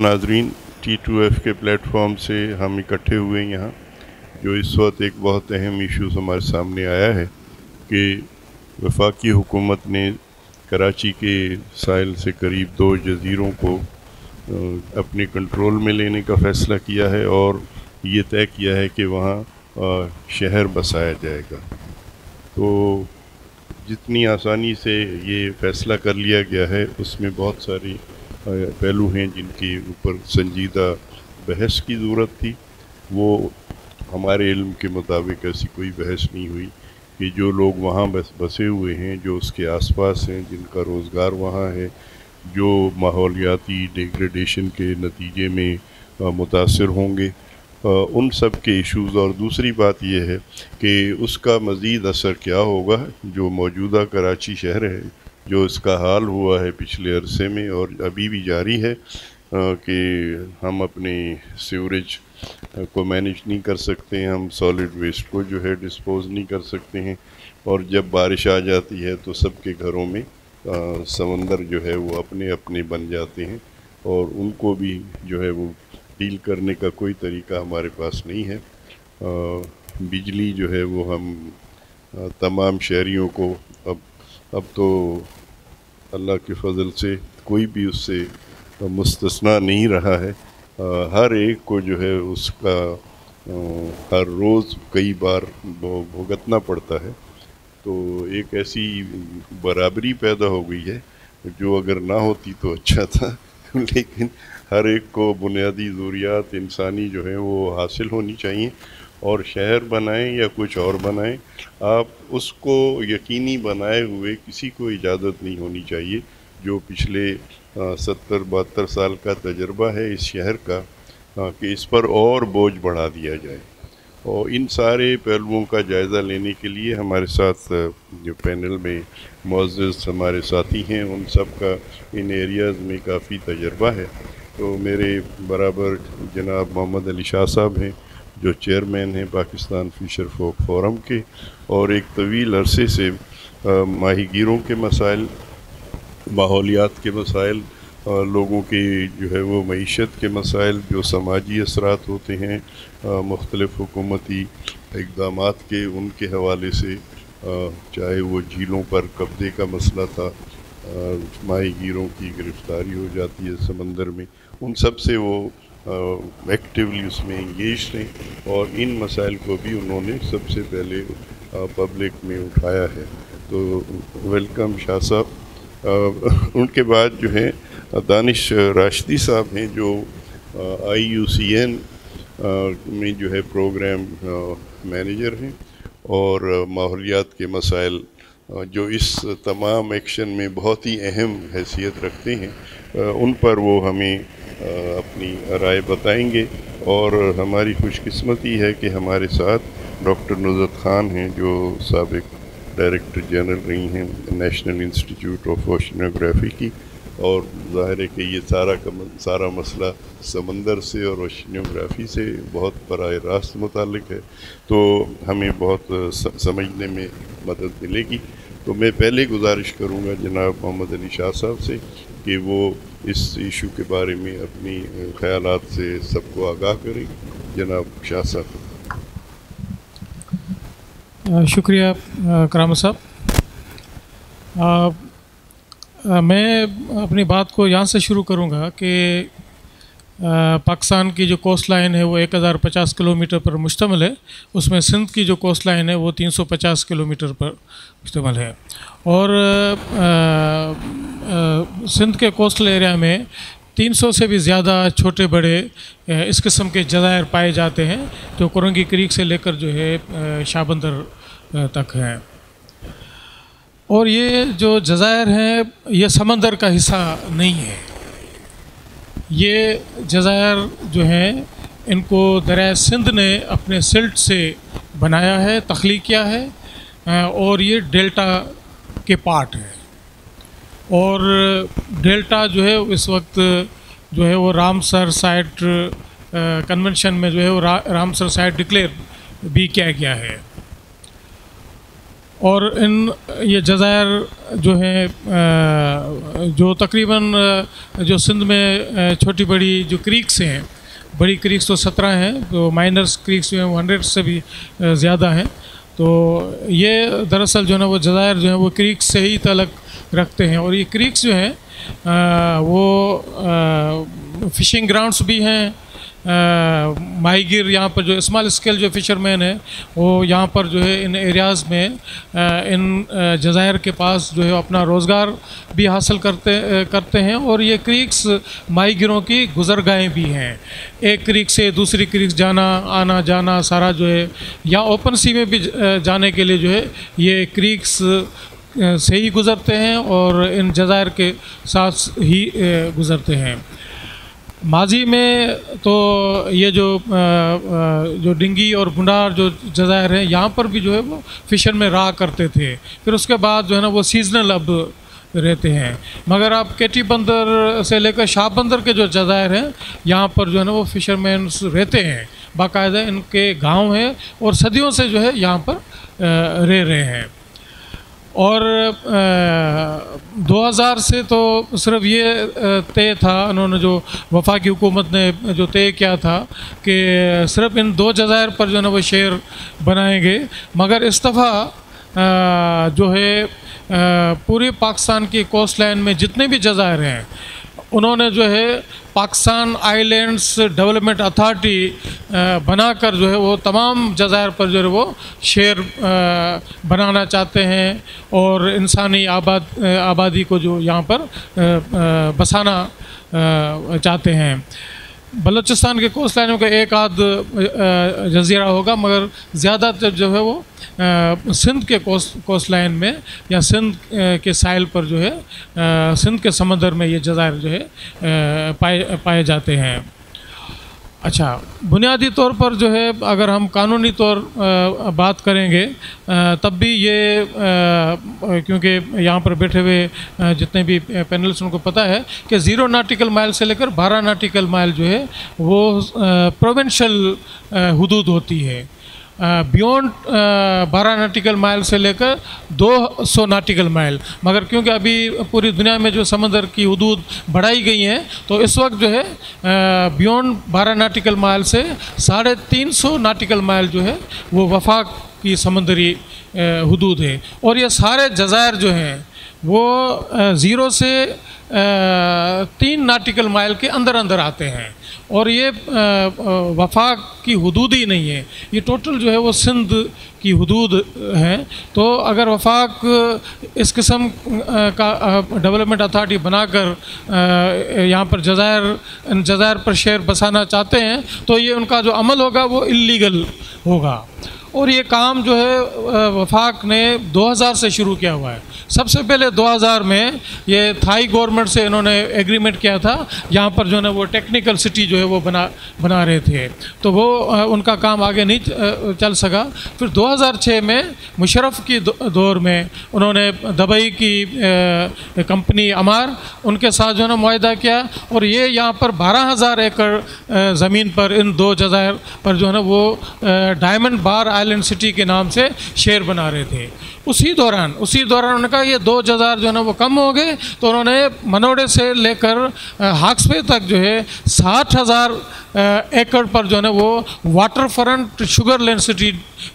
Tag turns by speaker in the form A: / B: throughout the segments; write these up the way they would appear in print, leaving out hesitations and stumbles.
A: ناظرین، T2F کے plate form سے ہم اکٹھے ہوئے یہاں، جو اس وقت ایک بہت اہم ایشوز ہمارے سامنے آیا ہے کہ وفاقی حکومت نے کراچی کے ساحل سے قریب 2 جزیروں کو اپنے کنٹرول میں لینے کا فیصلہ کیا ہے اور یہ طے کیا ہے کہ وہاں شہر بسایا جائے گا۔ تو جتنی آسانی سے یہ فیصلہ کر لیا گیا ہے اس میں بہت ساری پہلو ہیں جن کے اوپر سنجیدہ بحث کی ضرورت تھی۔ وہ ہمارے علم کے مطابق ایسی کوئی بحث نہیں ہوئی کہ جو لوگ وہاں بسے ہوئے ہیں، جو اس کے آس پاس ہیں، جن کا روزگار وہاں ہے، جو ماحولیاتی ڈیگریڈیشن کے نتیجے میں متاثر ہوں گے، ان سب کے ایشوز۔ اور دوسری بات یہ ہے کہ اس کا مزید اثر کیا ہوگا جو موجودہ کراچی شہر ہے، جو اس کا حال ہوا ہے پچھلے عرصے میں اور ابھی بھی جاری ہے کہ ہم اپنے سیوریج کو مینیج نہیں کر سکتے ہیں، ہم سالڈ ویسٹ کو جو ہے ڈسپوز نہیں کر سکتے ہیں، اور جب بارش آ جاتی ہے تو سب کے گھروں میں سمندر جو ہے وہ اپنے اپنے بن جاتے ہیں، اور ان کو بھی جو ہے وہ ڈیل کرنے کا کوئی طریقہ ہمارے پاس نہیں ہے۔ بجلی جو ہے وہ ہم تمام شہریوں کو اب تو اللہ کے فضل سے کوئی بھی اس سے مستثنیٰ نہیں رہا ہے، ہر ایک کو جو ہے اس کا ہر روز کئی بار بھگتنا پڑتا ہے۔ تو ایک ایسی برابری پیدا ہو گئی ہے جو اگر نہ ہوتی تو اچھا تھا، لیکن ہر ایک کو بنیادی ضروریات انسانی جو ہیں وہ حاصل ہونی چاہیے، اور شہر بنائیں یا کچھ اور بنائیں، آپ اس کو یقینی بنائے ہوئے کسی کو اجازت نہیں ہونی چاہیے جو پچھلے 70-72 سال کا تجربہ ہے اس شہر کا کہ اس پر اور بوجھ بڑھا دیا جائے۔ اور ان سارے پہلوؤں کا جائزہ لینے کے لیے ہمارے ساتھ جو پینل میں معزز ہمارے ساتھی ہیں، ان سب کا ان ایریاز میں کافی تجربہ ہے۔ تو میرے برابر جناب محمد علی شاہ صاحب ہیں جو چیئرمین ہیں پاکستان فشر فوک فورم کے، اور ایک طویل عرصے سے ماہی گیروں کے مسائل، ماحولیات کے مسائل، لوگوں کی جو ہے وہ معیشت کے مسائل، جو سماجی اثرات ہوتے ہیں مختلف حکومتی اقدامات کے، ان کے حوالے سے، چاہے وہ جھیلوں پر قبضے کا مسئلہ تھا، ماہی گیروں کی گرفتاری ہو جاتی ہے سمندر میں، ان سب سے وہ ایکٹیولی اس میں انگیجڈ ہیں، اور ان مسائل کو بھی انہوں نے سب سے پہلے پبلک میں اٹھایا ہے۔ تو ویلکم شاہ صاحب۔ ان کے بعد جو ہیں دانش راشدی صاحب ہیں جو IUCN میں جو ہے پروگرام مینیجر ہیں، اور ماحولیات کے مسائل جو اس تمام ایکشن میں بہت ہی اہم حیثیت رکھتے ہیں، ان پر وہ ہمیں اپنی رائے بتائیں گے۔ اور ہماری خوش قسمتی ہے کہ ہمارے ساتھ ڈاکٹر نصرت خان ہیں جو سابق ڈائریکٹر جنرل رہی ہیں نیشنل انسٹیٹیوٹ آف اوشنوگرافی کی، اور ظاہر ہے کہ یہ سارا مسئلہ سمندر سے اور اوشنوگرافی سے بہت براہ راست متعلق ہے، تو ہمیں بہت سمجھنے میں مدد ملے گی۔ تو میں پہلے گزارش کروں گا جناب محمد علی شاہ صاحب سے کہ وہ اس ایشو کے بارے میں اپنی خیالات سے سب کو آگاہ کریں۔ جناب شاہ صاحب۔
B: شکریہ کرامت صاحب۔ میں اپنی بات کو یہاں سے شروع کروں گا کہ پاکستان کی جو کوسٹ لائن ہے وہ 1050 کلومیٹر پر مشتمل ہے، اس میں سندھ کی جو کوسٹ لائن ہے وہ 350 کلومیٹر پر مشتمل ہے، اور سندھ کے کوسٹل ایریا میں 300 سے بھی زیادہ چھوٹے بڑے اس قسم کے جزائر پائے جاتے ہیں جو کرنگی کریک سے لے کر جو ہے شاہ بندر تک ہیں، اور یہ جو جزائر ہیں یہ سمندر کا حصہ نہیں ہے۔ یہ جزائر جو ہیں ان کو دریائے سندھ نے اپنے سلٹ سے بنایا ہے، تخلیق کیا ہے، اور یہ ڈیلٹا کے پارٹ ہے، اور ڈیلٹا جو ہے اس وقت جو ہے وہ رامسر سائٹ کنونشن میں جو ہے وہ رامسر سائٹ ڈکلیئر بھی کیا گیا ہے، اور یہ جزائر جو ہیں جو تقریباً جو سندھ میں چھوٹی بڑی جو کریکس ہیں، بڑی کریکس تو 17 ہیں، تو مائنرس کریکس جو ہیں وہ 100 سے بھی زیادہ ہیں. تو یہ دراصل جو ہے نا وہ جزائر جو ہیں وہ کریکس سے ہی تعلق رکھتے ہیں. اور یہ کریکس جو ہیں وہ فشنگ گراؤنڈس بھی ہیں. ماہی گیر یہاں پر جو اسمال اسکیل جو فشرمین ہیں وہ یہاں پر جو ہے ان ایریاز میں ان جزائر کے پاس جو ہے اپنا روزگار بھی حاصل کرتے ہیں. اور یہ کریکس ماہی گیروں کی گزرگاہیں بھی ہیں. ایک کریک سے دوسری کریک آنا جانا سارا جو ہے، یا اوپن سی میں بھی جانے کے لیے جو ہے یہ کریکس سے ہی گزرتے ہیں اور ان جزائر کے ساتھ ہی گزرتے ہیں. ماضی میں تو یہ جو ڈنگی اور بنڈار جو جزائر ہیں یہاں پر بھی جو ہے وہ فشر میں رہا کرتے تھے. پھر اس کے بعد جو ہے نا وہ سیزنل اب رہتے ہیں. مگر اب کیٹی بندر سے لے کر شاہ بندر کے جو جزائر ہیں یہاں پر جو ہے نا وہ فشر مینس رہتے ہیں. باقاعدہ ان کے گاؤں ہیں اور صدیوں سے جو ہے یہاں پر رہ رہے ہیں. اور 2000 سے تو صرف یہ طے تھا، انہوں نے جو وفاقی حکومت نے جو طے کیا تھا کہ صرف ان 2 جزائر پر جو ہے نا وہ شہر بنائیں گے. مگر اس دفعہ جو ہے پورے پاکستان کی کوسٹ لائن میں جتنے بھی جزائر ہیں انہوں نے جو ہے پاکستان آئی لینڈس ڈیولپمنٹ اتھارٹی بنا کر جو ہے وہ تمام جزائر پر جو ہے وہ شہر بنانا چاہتے ہیں اور انسانی آبادی کو جو یہاں پر بسانا چاہتے ہیں. بلوچستان کے کوسٹ لائنوں کا ایک آدھ جزیرہ ہوگا، مگر زیادہ تر جو ہے وہ سندھ کے کوسٹ لائن میں یا سندھ کے ساحل پر جو ہے سندھ کے سمندر میں یہ جزائر جو ہے پائے جاتے ہیں. اچھا، بنیادی طور پر جو ہے اگر ہم قانونی طور بات کریں گے تب بھی یہ کیونکہ یہاں پر بیٹھے ہوئے جتنے بھی پینلس ان کو پتہ ہے کہ 0 ناٹیکل مائل سے لے کر 12 ناٹیکل مائل جو ہے وہ پروونشل حدود ہوتی ہے. بیونڈ 12 ناٹیکل مائل سے لے کر 200 ناٹیکل مائل. مگر کیونکہ ابھی پوری دنیا میں جو سمندر کی حدود بڑھائی گئی ہیں تو اس وقت جو ہے بیونڈ 12 ناٹیکل مائل سے 350 ناٹیکل مائل جو ہے وہ وفاق کی سمندری حدود ہے. اور یہ سارے جزائر جو ہیں وہ 0 سے 3 ناٹیکل مائل کے اندر آتے ہیں. اور یہ وفاق کی حدود ہی نہیں ہے، یہ ٹوٹل جو ہے وہ سندھ کی حدود ہیں. تو اگر وفاق اس قسم کا ڈیولپمنٹ اتھارٹی بنا کر یہاں پر ان جزائر پر شہر بسانا چاہتے ہیں تو یہ ان کا جو عمل ہوگا وہ اللیگل ہوگا. اور یہ کام جو ہے وفاق نے 2000 سے شروع کیا ہوا ہے. سب سے پہلے 2000 میں یہ تھائی گورنمنٹ سے انہوں نے ایگریمنٹ کیا تھا، یہاں پر جو ہے نا وہ ٹیکنیکل سٹی جو ہے وہ بنا رہے تھے، تو وہ ان کا کام آگے نہیں چل سکا. پھر 2006 میں مشرف کی دور میں انہوں نے دبئی کی کمپنی امار ان کے ساتھ جو ہے نا معاہدہ کیا اور یہ یہاں پر 12,000 ایکڑ زمین پر ان 2 جزائر پر جو ہے نا وہ ڈائمنڈ بار آئلینڈ سٹی کے نام سے شہر بنا رہے تھے. اسی دوران انہوں نے کہا یہ 2 جزائر جو ہے نا وہ کم ہو گئے تو انہوں نے منوڑے سے لے کر ہاکسپے تک جو ہے 60,000 ایکڑ پر جو ہے نا وہ waterfront sugar land city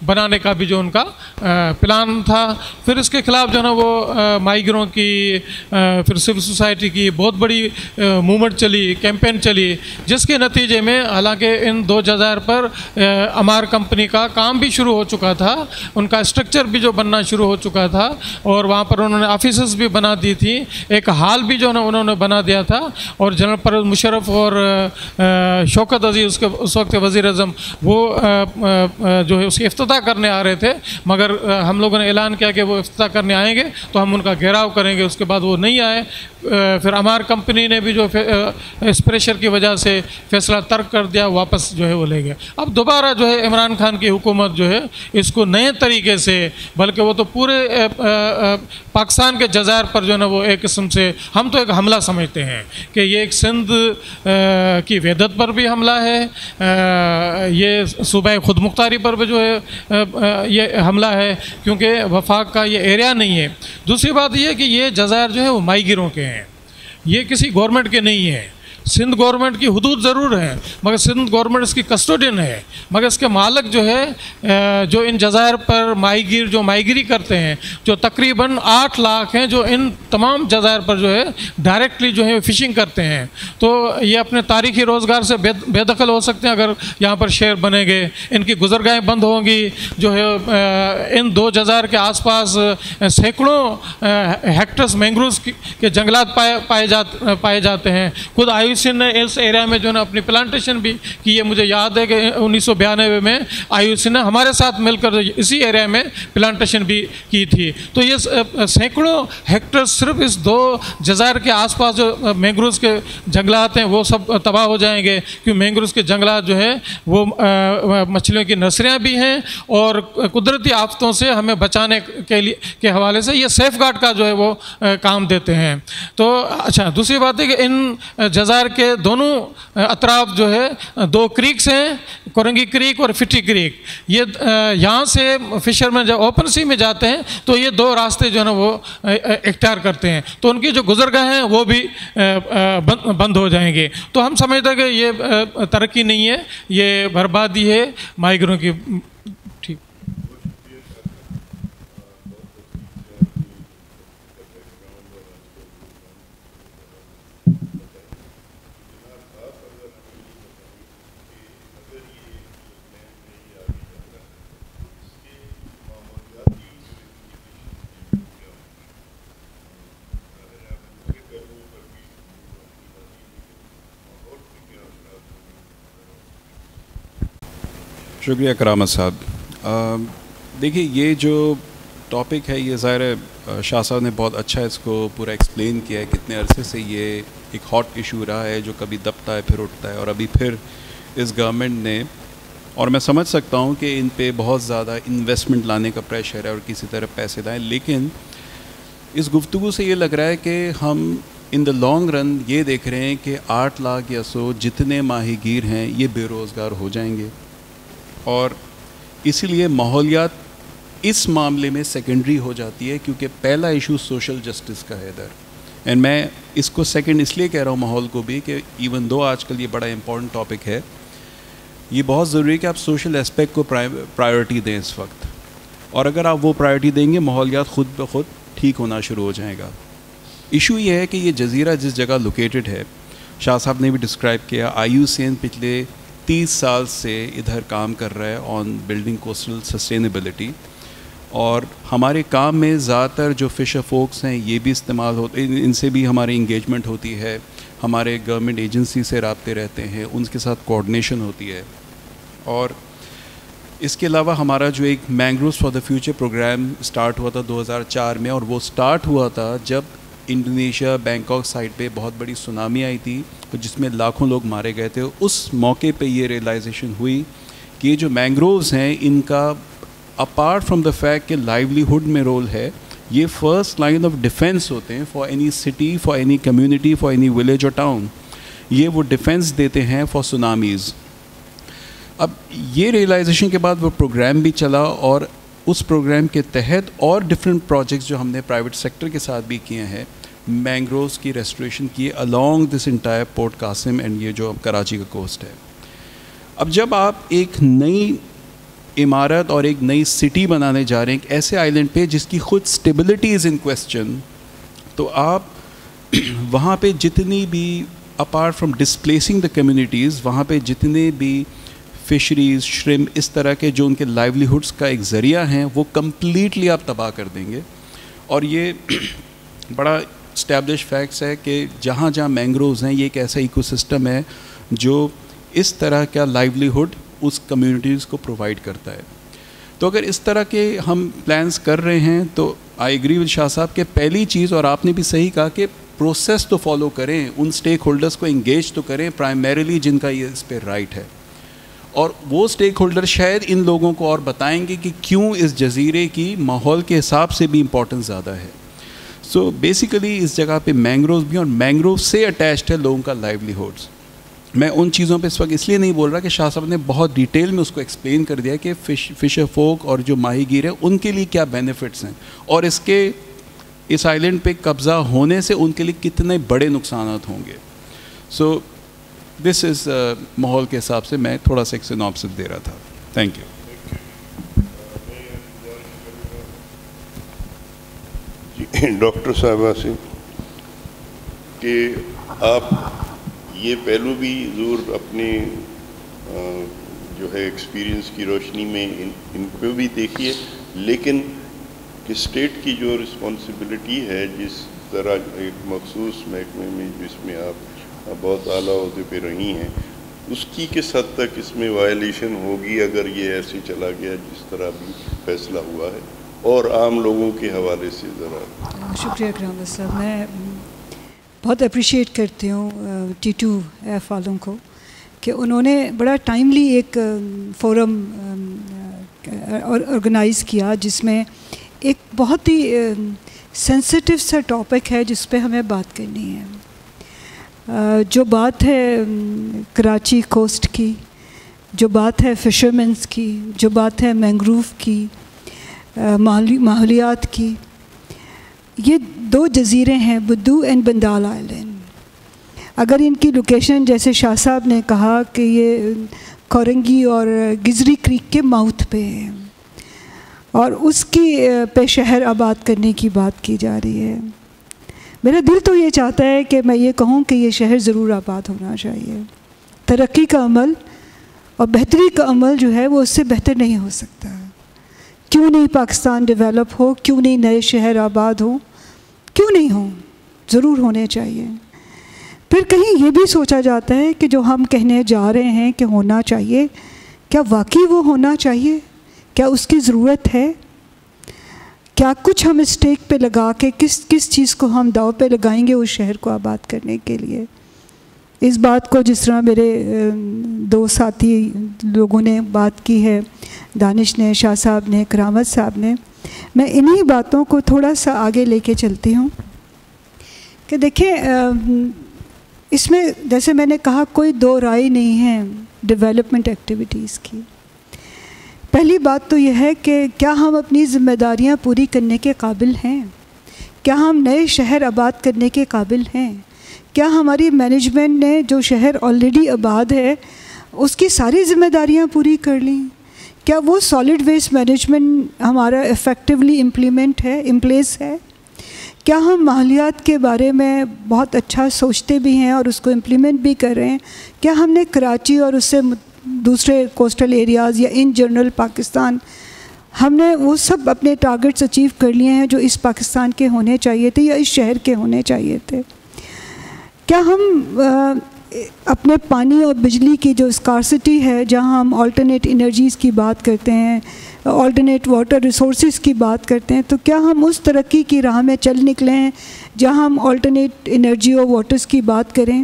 B: بنانے کا بھی جو ان کا پلان تھا. پھر اس کے خلاف جو ہے نا وہ ماہی گیروں کی پھر سول سوسائٹی کی بہت بڑی موومنٹ چلی، کیمپین چلی، جس کے نتیجے میں حالانکہ ان 2 جزائر پر امار کمپنی کا کام بھی شروع ہو چکا تھا، ان کا اسٹرکچر بھی جو بننا شروع ہو چکا تھا اور وہاں پر انہوں نے آفیسز بھی بنا دی تھی، ایک ہال بھی جو ہے نا انہوں نے بنا دیا تھا. اور جنرل پرویز مشرف اور شوکت عزیز اس وقت وزیر اعظم وہ جو ہے اس کی افتتاح کرنے آ رہے تھے، مگر ہم لوگوں نے اعلان کیا کہ وہ افتتاح کرنے آئیں گے تو ہم ان کا گھیراؤ کریں گے. اس کے بعد وہ نہیں آئے. پھر امار کمپنی نے بھی جو اس پریشر کی وجہ سے فیصلہ ترک کر دیا، واپس جو ہے وہ لے گئے. اب دوبارہ جو ہے عمران خان کی حکومت جو ہے اس کو نئے طریقے سے، بلکہ وہ تو پورے پاکستان کے جزائر پر جو ہے نا وہ ایک قسم سے ہم تو ایک حملہ سمجھتے ہیں کہ یہ ایک سندھ کی وحدت پر بھی حملہ ہے، یہ صوبہ خود مختاری پر بھی جو ہے یہ حملہ ہے، کیونکہ وفاق کا یہ ایریا نہیں ہے۔ دوسری بات یہ ہے کہ یہ جزائر جو ہے وہ ماہی گیروں کے ہیں، یہ کسی گورنمنٹ کے نہیں ہیں۔ سندھ گورنمنٹ کی حدود ضرور ہیں، مگر سندھ گورنمنٹ اس کی کسٹوڈین ہے، مگر اس کے مالک جو ہے جو ان جزائر پر ماہی گیر جو ماہی گیری کرتے ہیں، جو تقریباً 8 لاکھ ہیں جو ان تمام جزائر پر جو ہے ڈائریکٹلی جو ہے فشنگ کرتے ہیں، تو یہ اپنے تاریخی روزگار سے بے دخل ہو سکتے ہیں اگر یہاں پر شہر بنے گے، ان کی گزرگاہیں بند ہوں گی۔ جو ہے ان 2 جزائر کے آس پاس سینکڑوں ہیکٹرز مینگروز کے جنگلات پائے جاتے ہیں۔ خود IUCN نے اس ایریا میں جو ہے نا اپنی پلانٹیشن بھی کی ہے، مجھے یاد ہے کہ 1992 میں IUCN نے ہمارے ساتھ مل کر اسی ایریا میں پلانٹیشن بھی کی تھی۔ تو یہ سینکڑوں ہیکٹر صرف اس 2 جزائر کے آس پاس جو مینگروز کے جنگلات ہیں وہ سب تباہ ہو جائیں گے، کیونکہ مینگروز کے جنگلات جو ہے وہ مچھلیوں کی نرسریاں بھی ہیں اور قدرتی آفتوں سے ہمیں بچانے کے حوالے سے یہ سیف گارڈ کا جو ہے وہ کام دیتے ہیں۔ تو اچھا، دوسری بات ہے کہ ان جزائر کے دونوں اطراف جو ہے 2 کریکس ہیں، کورنگی کریک اور فٹی کریک۔ یہ یہاں سے فشرمین جب اوپن سی میں جاتے ہیں تو یہ 2 راستے جو ہے نا وہ اختیار کرتے ہیں، تو ان کی جو گزرگاہیں ہیں وہ بھی بند ہو جائیں گے۔ تو ہم سمجھتے ہیں کہ یہ ترقی نہیں ہے، یہ بربادی ہے ماہی گیروں کی۔ ٹھیک،
C: شکریہ کرامت صاحب۔ دیکھیے، یہ جو ٹاپک ہے یہ ظاہر ہے شاہ صاحب نے بہت اچھا اس کو پورا ایکسپلین کیا ہے، کتنے عرصے سے یہ ایک ہاٹ ایشو رہا ہے جو کبھی دبتا ہے پھر اٹھتا ہے، اور ابھی پھر اس گورنمنٹ نے، اور میں سمجھ سکتا ہوں کہ ان پہ بہت زیادہ انویسٹمنٹ لانے کا پریشر ہے اور کسی طرح پیسے لائیں، لیکن اس گفتگو سے یہ لگ رہا ہے کہ ہم ان دا لانگ رن یہ دیکھ رہے ہیں کہ 8 لاکھ یا 100 جتنے ماہی گیر ہیں یہ بے روزگار ہو جائیں گے، اور اسی لیے ماحولیات اس معاملے میں سیکنڈری ہو جاتی ہے، کیونکہ پہلا ایشو سوشل جسٹس کا ہے ادھر۔ اینڈ میں اس کو سیکنڈ اس لیے کہہ رہا ہوں ماحول کو بھی کہ ایون دو آج کل یہ بڑا امپورٹنٹ ٹاپک ہے، یہ بہت ضروری ہے کہ آپ سوشل اسپیکٹ کو پرائیورٹی دیں اس وقت، اور اگر آپ وہ پرائیورٹی دیں گے ماحولیات خود بخود ٹھیک ہونا شروع ہو جائے گا۔ ایشو یہ ہے کہ یہ جزیرہ جس جگہ لوکیٹڈ ہے، شاہ صاحب نے بھی ڈسکرائب کیا، IUCN پچھلے 30 سال سے ادھر کام کر رہا ہے آن بلڈنگ کوسٹل سسٹینیبلٹی، اور ہمارے کام میں زیادہ تر جو فشر فوکس ہیں یہ بھی استعمال ہوتے، ان سے بھی ہماری انگیجمنٹ ہوتی ہے، ہمارے گورنمنٹ ایجنسی سے رابطے رہتے ہیں، ان کے ساتھ کوآرڈینیشن ہوتی ہے، اور اس کے علاوہ ہمارا جو ایک mangroves for the future programme start ہوا تھا 2004 میں، اور وہ سٹارٹ ہوا تھا جب انڈونیشیا بینکاک سائٹ پہ بہت بڑی سونامی آئی تھی جس میں لاکھوں لوگ مارے گئے تھے۔ اس موقع پہ یہ ریئلائزیشن ہوئی کہ یہ جو مینگرووز ہیں ان کا اپارٹ فرام دا فیکٹ کہ لائیولیہڈ میں رول ہے، یہ فرسٹ لائن آف ڈیفینس ہوتے ہیں for any city, for any community, for any village اور ٹاؤن، یہ وہ ڈیفینس دیتے ہیں فار سونامیز۔ اب یہ ریئلائزیشن کے بعد وہ پروگرام بھی چلا، اور اس پروگرام کے تحت اور ڈفرینٹ پروجیکٹس جو ہم نے پرائیویٹ سیکٹر کے ساتھ بھی کیے ہیں، مینگرووز کی ریسٹوریشن کی along this entire port Qasim and یہ جو کراچی کا کوسٹ ہے۔ اب جب آپ ایک نئی عمارت اور ایک نئی سٹی بنانے جا رہے ہیں ایک ایسے آئلینڈ پہ جس کی خود اسٹیبلٹی از ان کویسچن، تو آپ وہاں پہ جتنی بھی اپارٹ فرام ڈسپلیسنگ دا کمیونٹیز، وہاں پہ جتنے بھی فشریز، شرم، اس طرح کے جو ان کے لائیولیہڈس کا ایک ذریعہ ہیں وہ کمپلیٹلی آپ تباہ کر دیں گے۔ اور یہ بڑا اسٹیبلش فیکٹس ہے کہ جہاں جہاں مینگرووز ہیں یہ ایک ایسا ایکو سسٹم ہے جو اس طرح کا لائیولیہڈ اس کمیونٹیز کو پرووائڈ کرتا ہے۔ تو اگر اس طرح کے ہم پلانس کر رہے ہیں تو آئی ایگری ود شاہ صاحب کہ پہلی چیز، اور آپ نے بھی صحیح کہا کہ پروسیس تو فالو کریں، ان سٹیک ہولڈرز کو انگیج تو کریں پرائمریلی جن کا یہ اس پہ رائٹ ہے، اور وہ سٹیک ہولڈر شاید ان لوگوں کو اور بتائیں گے کہ کیوں اس جزیرے کی ماحول کے حساب سے بھی امپورٹنس زیادہ ہے. سو بیسیکلی اس جگہ پہ مینگروز بھی، اور مینگروز سے اٹیچڈ ہے لوگوں کا لائیولیہوڈس. میں ان چیزوں پہ اس وقت اس لیے نہیں بول رہا کہ شاہ صاحب نے بہت ڈیٹیل میں اس کو ایکسپلین کر دیا کہ فشر فوک اور جو ماہی گیر ہیں ان کے لیے کیا بینیفٹس ہیں، اور اس آئیلینڈ پہ قبضہ ہونے سے ان کے لیے کتنے بڑے نقصانات ہوں گے. سو دس از ماحول کے حساب سے میں تھوڑا سا ایک سینوپسس دے رہا تھا. Thank you.
A: ڈاکٹر صاحبہ سے کہ آپ یہ پہلو بھی ضرور اپنے جو ہے ایکسپیرینس کی روشنی میں ان کو بھی دیکھیے، لیکن کہ اسٹیٹ کی جو رسپانسبلٹی ہے جس طرح ایک مخصوص محکمے میں جس میں آپ بہت اعلیٰ عہدے پہ رہی ہیں، اس کی کس حد تک اس میں وائلیشن ہوگی اگر یہ ایسے چلا گیا جس طرح بھی فیصلہ ہوا ہے، اور عام لوگوں کے حوالے سے ذرا.
D: شکریہ کرام صاحب. میں بہت اپریشیٹ کرتی ہوں ٹی2 ایف والوں کو کہ انہوں نے بڑا ٹائملی ایک فورم آرگنائز کیا جس میں ایک بہت ہی سینسٹیو سا ٹاپک ہے جس پہ ہمیں بات کرنی ہے. جو بات ہے کراچی کوسٹ کی، جو بات ہے فشرمینس کی، جو بات ہے مینگروو کی، ماحولیات کی، یہ 2 جزیرے ہیں بدو اینڈ بندال آئلینڈ. اگر ان کی لوکیشن جیسے شاہ صاحب نے کہا کہ یہ کورنگی اور گزری کریک کے ماؤتھ پہ ہے اور اس کی پہ شہر آباد کرنے کی بات کی جا رہی ہے. میرا دل تو یہ چاہتا ہے کہ میں یہ کہوں کہ یہ شہر ضرور آباد ہونا چاہیے. ترقی کا عمل اور بہتری کا عمل جو ہے وہ اس سے بہتر نہیں ہو سکتا. کیوں نہیں پاکستان ڈیولپ ہو، کیوں نہیں نئے شہر آباد ہوں، کیوں نہیں ہوں، ضرور ہونے چاہیے. پھر کہیں یہ بھی سوچا جاتا ہے کہ جو ہم کہنے جا رہے ہیں کہ ہونا چاہیے، کیا واقعی وہ ہونا چاہیے؟ کیا اس کی ضرورت ہے؟ کیا کچھ ہم اسٹیک پہ لگا کے کس چیز کو ہم داؤ پہ لگائیں گے اس شہر کو آباد کرنے کے لیے؟ اس بات کو جس طرح میرے 2 ساتھی لوگوں نے بات کی ہے، دانش نے، شاہ صاحب نے، کرامت صاحب نے، میں انہی باتوں کو تھوڑا سا آگے لے کے چلتی ہوں کہ دیکھیں اس میں جیسے میں نے کہا کوئی 2 رائے نہیں ہے ڈیولپمنٹ ایکٹیویٹیز کی. پہلی بات تو یہ ہے کہ کیا ہم اپنی ذمہ داریاں پوری کرنے کے قابل ہیں؟ کیا ہم نئے شہر آباد کرنے کے قابل ہیں؟ کیا ہماری مینجمنٹ نے جو شہر آلریڈی آباد ہے اس کی ساری ذمہ داریاں پوری کر لیں؟ کیا وہ سالڈ ویسٹ مینجمنٹ ہمارا افیکٹولی ان پلیس ہے؟ کیا ہم ماحولیات کے بارے میں بہت اچھا سوچتے بھی ہیں اور اس کو امپلیمنٹ بھی کر رہے ہیں؟ کیا ہم نے کراچی اور اس سے دوسرے کوسٹل ایریاز یا ان جنرل پاکستان ہم نے وہ سب اپنے ٹارگٹس اچیو کر لیے ہیں جو اس پاکستان کے ہونے چاہیے تھے یا اس شہر کے ہونے چاہیے تھے؟ کیا ہم اپنے پانی اور بجلی کی جو اسکارسٹی ہے، جہاں ہم آلٹرنیٹ انرجیز کی بات کرتے ہیں، آلٹرنیٹ واٹر ریسورسز کی بات کرتے ہیں، تو کیا ہم اس ترقی کی راہ میں چل نکلے ہیں جہاں ہم آلٹرنیٹ انرجی اور واٹرز کی بات کریں؟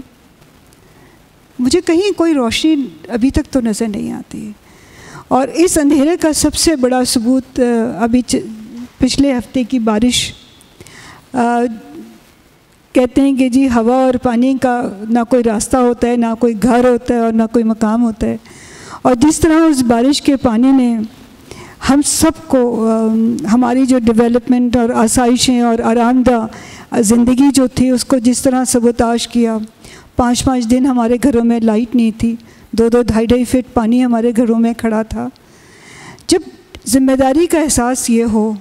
D: مجھے کہیں کوئی روشنی ابھی تک تو نظر نہیں آتی. اور اس اندھیرے کا سب سے بڑا ثبوت ابھی پچھلے ہفتے کی بارش. کہتے ہیں کہ جی ہوا اور پانی کا نہ کوئی راستہ ہوتا ہے، نہ کوئی گھر ہوتا ہے اور نہ کوئی مقام ہوتا ہے. اور جس طرح اس بارش کے پانی نے ہم سب کو ہماری جو ڈیولپمنٹ اور آسائشیں اور آرام دہ زندگی جو تھی اس کو جس طرح سبوتاش کیا. 5 دن ہمارے گھروں میں لائٹ نہیں تھی، 2 2.5 فٹ پانی ہمارے گھروں میں کھڑا تھا. جب ذمہ داری کا احساس یہ ہو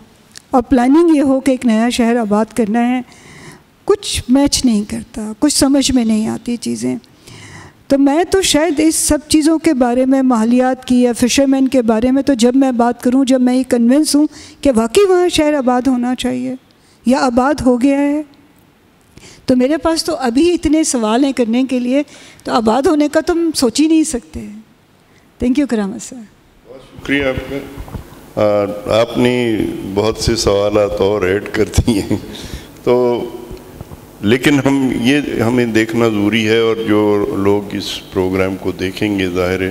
D: اور پلاننگ یہ ہو کہ ایک نیا شہر آباد کرنا ہے، کچھ میچ نہیں کرتا، کچھ سمجھ میں نہیں آتی چیزیں. تو میں تو شاید اس سب چیزوں کے بارے میں، ماحولیات کی یا فشرمین کے بارے میں، تو جب میں بات کروں، جب میں یہ کنونس ہوں کہ واقعی وہاں شہر آباد ہونا چاہیے یا آباد ہو گیا ہے، تو میرے پاس تو ابھی اتنے سوال ہیں کرنے کے لیے، تو آباد ہونے کا تو ہم سوچ ہی نہیں سکتے. تھینک یو کرامت صاحب.
A: بہت شکریہ آپ کا. آپ نے بہت سے سوالات اور ایڈ کر دیے ہیں، تو لیکن ہمیں دیکھنا ضروری ہے، اور جو لوگ اس پروگرام کو دیکھیں گے ظاہر ہے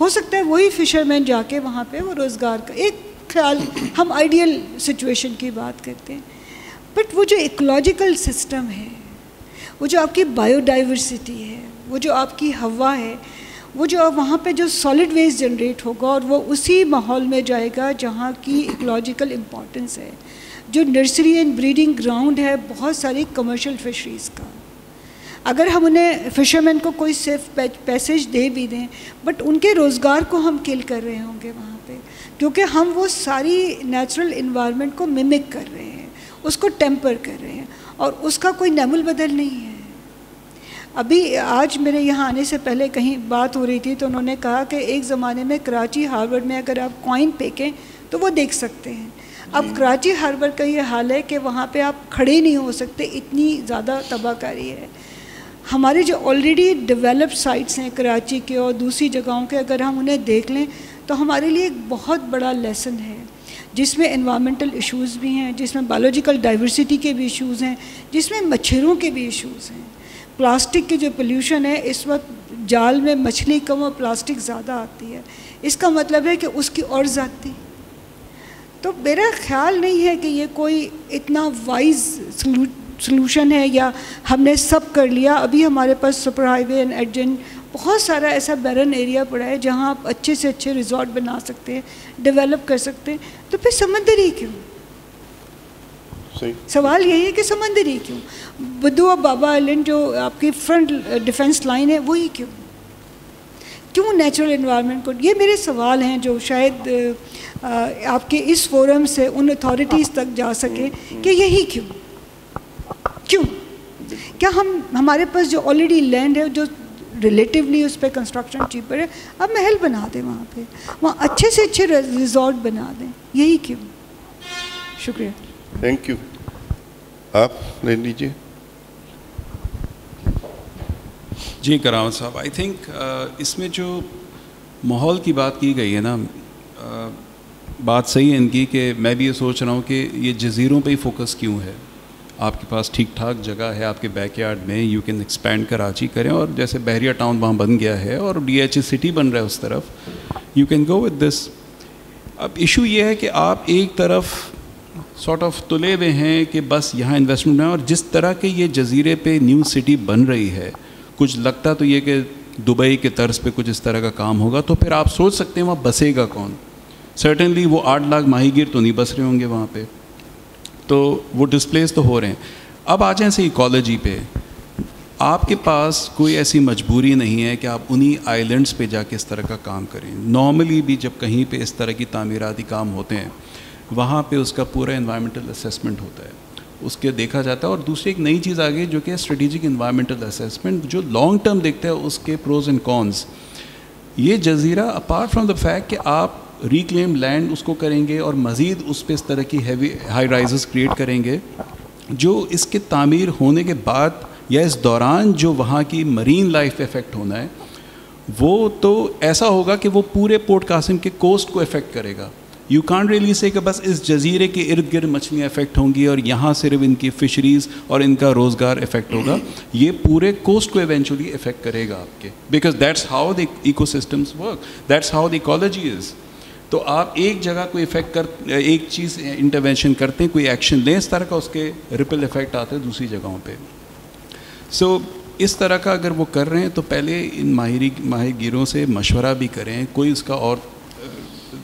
D: ہو سکتا ہے وہی فشرمین جا کے وہاں پہ وہ روزگار کا ایک خیال, ہم آئیڈیل سچویشن کی بات کرتے ہیں, بٹ وہ جو ایکولوجیکل سسٹم ہے, وہ جو آپ کی بایو ڈائیورسٹی ہے, وہ جو آپ کی ہوا ہے, وہ جو وہاں پہ جو سالڈ ویسٹ جنریٹ ہوگا اور وہ اسی ماحول میں جائے گا جہاں کی ایکولوجیکل امپورٹنس ہے, جو نرسری اینڈ بریڈنگ گراؤنڈ ہے بہت ساری کمرشل فشریز کا. اگر ہم انہیں فشرمین کو کوئی صرف پیسیج دے بھی دیں, بٹ ان کے روزگار کو ہم کل کر رہے ہوں گے وہاں پہ, کیونکہ ہم وہ ساری نیچرل انوائرمنٹ کو ممک کر رہے ہیں, اس کو ٹیمپر کر رہے ہیں, اور اس کا کوئی نعم البدل نہیں ہے. ابھی آج میرے یہاں آنے سے پہلے کہیں بات ہو رہی تھی تو انہوں نے کہا کہ ایک زمانے میں کراچی ہاربر میں اگر آپ کوائن پھینکیں تو وہ دیکھ سکتے ہیں. اب کراچی ہاربر کا یہ حال ہے کہ وہاں پہ آپ کھڑے نہیں ہو سکتے, اتنی زیادہ تباہ کاری ہے. ہمارے جو آلریڈی ڈیولپڈ سائٹس ہیں کراچی کے اور دوسری جگہوں کے, اگر ہم انہیں دیکھ لیں تو ہمارے لیے ایک بہت بڑا لیسن ہے, جس میں انوائرمنٹل ایشوز بھی ہیں, جس میں بایولوجیکل ڈائیورسٹی کے بھی ایشوز ہیں, جس میں مچھروں کے بھی ایشوز ہیں. پلاسٹک کی جو پولیوشن ہے اس وقت جال میں مچھلی کم اور پلاسٹک زیادہ آتی ہے, اس کا مطلب ہے کہ اس کی اور زیادتی. تو میرا خیال نہیں ہے کہ یہ کوئی اتنا وائز سلوشن ہے یا ہم نے سب کر لیا. ابھی ہمارے پاس سپر ہائی وے اینڈ ایڈجن بہت سارا ایسا بیرن ایریا پڑا ہے جہاں آپ اچھے سے اچھے ریزورٹ بنا سکتے ہیں, ڈیولپ کر سکتے ہیں. تو پھر سمندر ہی کیوں؟ سوال یہی ہے کہ سمندر ہی کیوں؟ بدو اور بابا آئلینڈ جو آپ کی فرنٹ ڈیفنس لائن ہے وہی کیوں نیچرل انوائرمنٹ کو؟ یہ میرے سوال ہیں جو شاید آپ کے اس فورم سے ان اتھارٹیز تک جا سکے کہ یہی کیوں کیا ہمارے پاس جو آلریڈی لینڈ ہے جو ریلیٹیولی اس پہ کنسٹرکشن چیپر ہے, اب محل بنا دیں وہاں پہ, وہاں اچھے سے اچھے ریزورٹ بنا دیں, یہی کیوں؟ شکریہ.
A: Thank you. آپ لے لیجیے.
C: جی کرامت صاحب, آئی تھنک اس میں جو ماحول کی بات کی گئی ہے نا, بات صحیح ہے ان کی, کہ میں بھی یہ سوچ رہا ہوں کہ یہ جزیروں پہ ہی فوکس کیوں ہے. آپ کے پاس ٹھیک ٹھاک جگہ ہے آپ کے بیک یارڈ میں, یو کین ایکسپینڈ کراچی کریں, اور جیسے بحریہ ٹاؤن وہاں بن گیا ہے اور ڈی ایچ اے سٹی بن رہا ہے اس طرف, you can go with this. اب ایشو یہ ہے کہ آپ ایک طرف سارٹ آف تلے ہوئے ہیں کہ بس یہاں انویسٹمنٹ ہے, اور جس طرح کے یہ جزیرے پہ نیو سٹی بن رہی ہے, کچھ لگتا تو یہ کہ دبئی کے طرز پہ کچھ اس طرح کا کام ہوگا, تو پھر آپ سوچ سکتے ہیں وہاں بسے گا کون. سرٹنلی وہ 8 لاکھ ماہی گیر تو نہیں بس رہے ہوں گے وہاں پہ, تو وہ ڈسپلیس تو ہو رہے ہیں. اب آ جائیں سے ایکالوجی پہ, آپ کے پاس کوئی ایسی مجبوری نہیں ہے کہ آپ انہی آئیلینڈس پہ جا کے اس طرح کا کام کریں. نارملی بھی جب کہیں پہ اس طرح کی تعمیراتی کام ہوتے ہیں وہاں پہ اس کا پورا انوائرمنٹل اسیسمنٹ ہوتا ہے, اس کے دیکھا جاتا ہے. اور دوسری ایک نئی چیز آگے جو کہ اسٹریٹجک انوائرمنٹل اسیسمنٹ, جو لانگ ٹرم دیکھتا ہے اس کے پروز اینڈ کونس. یہ جزیرہ اپارٹ فرام دا فیکٹ کہ آپ ریکلیم لینڈ اس کو کریں گے اور مزید اس پہ اس طرح کی ہیوی ہائی رائزز کریٹ کریں گے, جو اس کے تعمیر ہونے کے بعد یا اس دوران جو وہاں کی مرین لائف پہ افیکٹ ہونا ہے وہ تو ایسا ہوگا کہ وہ پورے پورٹ قاسم کے کوسٹ کو افیکٹ کرے گا. یو کانٹ ریئلی سے کہ بس اس جزیرے کے ارد گرد مچھلیاں افیکٹ ہوں گی اور یہاں صرف ان کی فشریز اور ان کا روزگار افیکٹ ہوگا. یہ پورے کوسٹ کو ایونچولی افیکٹ کرے گا آپ کے, because that's how the ecosystems work, that's how the ecology is. تو آپ ایک جگہ کوئی افیکٹ ایک چیز انٹرونشن کرتے ہیں, کوئی ایکشن لیں, اس طرح کا اس کے ریپل افیکٹ آتے ہیں دوسری جگہوں پہ. سو اس طرح کا اگر وہ کر رہے ہیں تو پہلے ان ماہی گیروں سے مشورہ بھی کریں, کوئی اس کا اور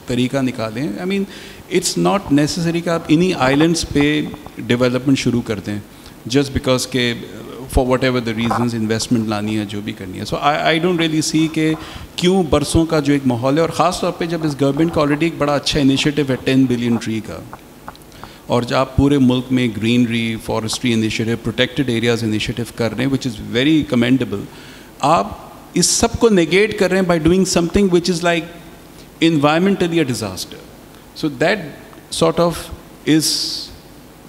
C: طریقہ نکالیں. آئی مین اٹس ناٹ نیسسری کہ آپ انہی آئیلینڈس پہ ڈیولپمنٹ شروع کر دیں جسٹ بیکاز کہ for what ever the reasons investment لانی ہے جو بھی کرنی ہے. سو آئی ڈونٹ ریئلی سی کہ کیوں برسوں کا جو ایک ماحول ہے, اور خاص طور پہ جب اس گورنمنٹ کا آلریڈی ایک بڑا اچھا انیشیٹو ہے 10 بلین ٹری کا, اور جب آپ پورے ملک میں greenery, forestry initiative, protected areas initiative کر رہے ہیں وچ از ویری کمینڈیبل, آپ اس سب کو نیگیٹ کر رہے ہیں by doing some thing which is like environmentally a disaster. So that sort of is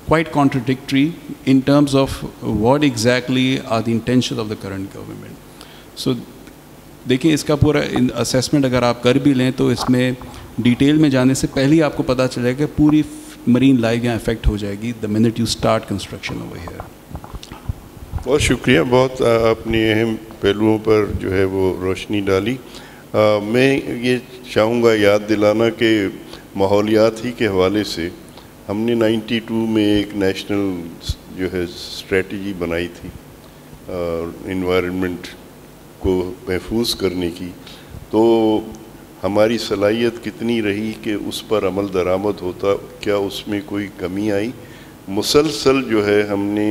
C: quite contradictory in terms of what exactly are the intentions of the current government. So دیکھیں اس کا پورا assessment اگر آپ کر بھی لیں تو اس میں ڈیٹیل میں جانے سے پہلے ہی آپ کو پتہ چلے گا کہ پوری مرین لائف یہاں افیکٹ ہو جائے گی the minute you start construction over here.
A: بہت شکریہ, بہت آپ نے اہم پہلوؤں پر جو ہے وہ روشنی ڈالی. میں یہ چاہوں گا یاد دلانا کہ ماحولیات ہی کے حوالے سے ہم نے 92 میں ایک نیشنل جو ہے اسٹریٹجی بنائی تھی انوائرمنٹ کو محفوظ کرنے کی. تو ہماری صلاحیت کتنی رہی کہ اس پر عمل درآمد ہوتا, کیا اس میں کوئی کمی آئی؟ مسلسل جو ہے ہم نے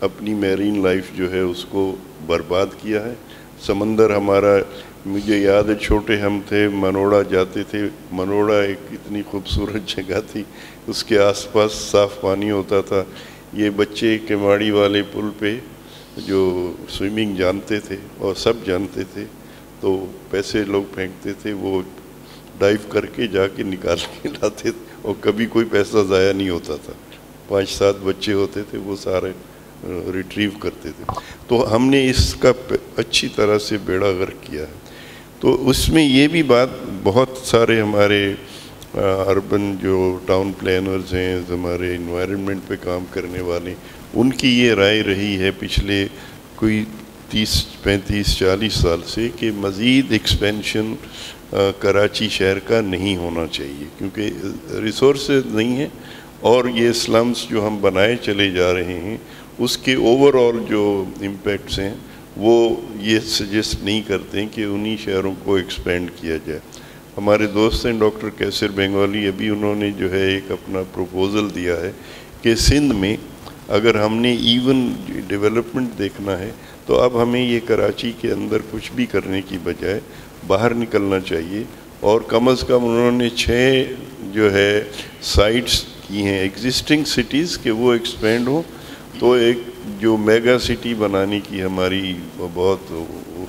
A: اپنی میرین لائف جو ہے اس کو برباد کیا ہے. سمندر ہمارا, مجھے یاد ہے چھوٹے ہم تھے, منوڑا جاتے تھے. منوڑا ایک اتنی خوبصورت جگہ تھی, اس کے آس پاس صاف پانی ہوتا تھا. یہ بچے کماڑی والے پل پہ جو سوئمنگ جانتے تھے اور سب جانتے تھے تو پیسے لوگ پھینکتے تھے, وہ ڈائیو کر کے جا کے نکال کے لاتے تھے اور کبھی کوئی پیسہ ضائع نہیں ہوتا تھا. 5-7 بچے ہوتے تھے, وہ سارے ریٹریو کرتے تھے. تو ہم نے اس کا اچھی طرح سے بیڑا غرق کیا ہے. تو اس میں یہ بھی بات, بہت سارے ہمارے اربن جو ٹاؤن پلانرز ہیں, ہمارے انوائرمنٹ پہ کام کرنے والے, ان کی یہ رائے رہی ہے پچھلے کوئی 30-35-40 سال سے کہ مزید ایکسپینشن کراچی شہر کا نہیں ہونا چاہیے, کیونکہ ریسورسز نہیں ہیں اور یہ سلمز جو ہم بنائے چلے جا رہے ہیں اس کے اوور آل جو امپیکٹس ہیں وہ یہ سجیسٹ نہیں کرتے کہ انہی شہروں کو ایکسپینڈ کیا جائے. ہمارے دوست ہیں ڈاکٹر کیسر بنگالی, ابھی انہوں نے جو ہے ایک اپنا پروپوزل دیا ہے کہ سندھ میں اگر ہم نے ایون ڈیولپمنٹ دیکھنا ہے تو اب ہمیں یہ کراچی کے اندر کچھ بھی کرنے کی بجائے باہر نکلنا چاہیے. اور کم از کم انہوں نے 6 جو ہے سائٹس کی ہیں ایگزسٹنگ سٹیز کہ وہ ایکسپینڈ ہوں. تو ایک جو میگا سٹی بنانے کی ہماری بہت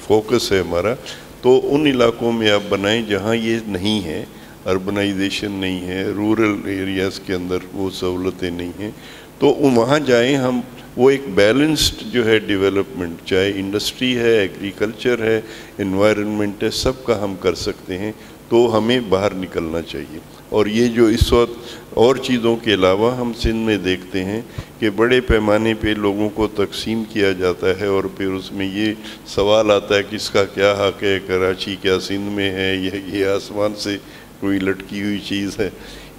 A: فوکس ہے ہمارا, تو ان علاقوں میں آپ بنائیں جہاں یہ نہیں ہے, اربنائزیشن نہیں ہے, رورل ایریاز کے اندر وہ سہولتیں نہیں ہیں, تو وہاں جائیں ہم. وہ ایک بیلنسڈ جو ہے ڈیولپمنٹ, چاہے انڈسٹری ہے, ایگریکلچر ہے, انوائرمنٹ ہے, سب کا ہم کر سکتے ہیں. تو ہمیں باہر نکلنا چاہیے. اور یہ جو اس وقت اور چیزوں کے علاوہ ہم سندھ میں دیکھتے ہیں کہ بڑے پیمانے پہ لوگوں کو تقسیم کیا جاتا ہے اور پھر اس میں یہ سوال آتا ہے کہ اس کا کیا حق ہے, کراچی کیا سندھ میں ہے, یہ آسمان سے کوئی لٹکی ہوئی چیز ہے.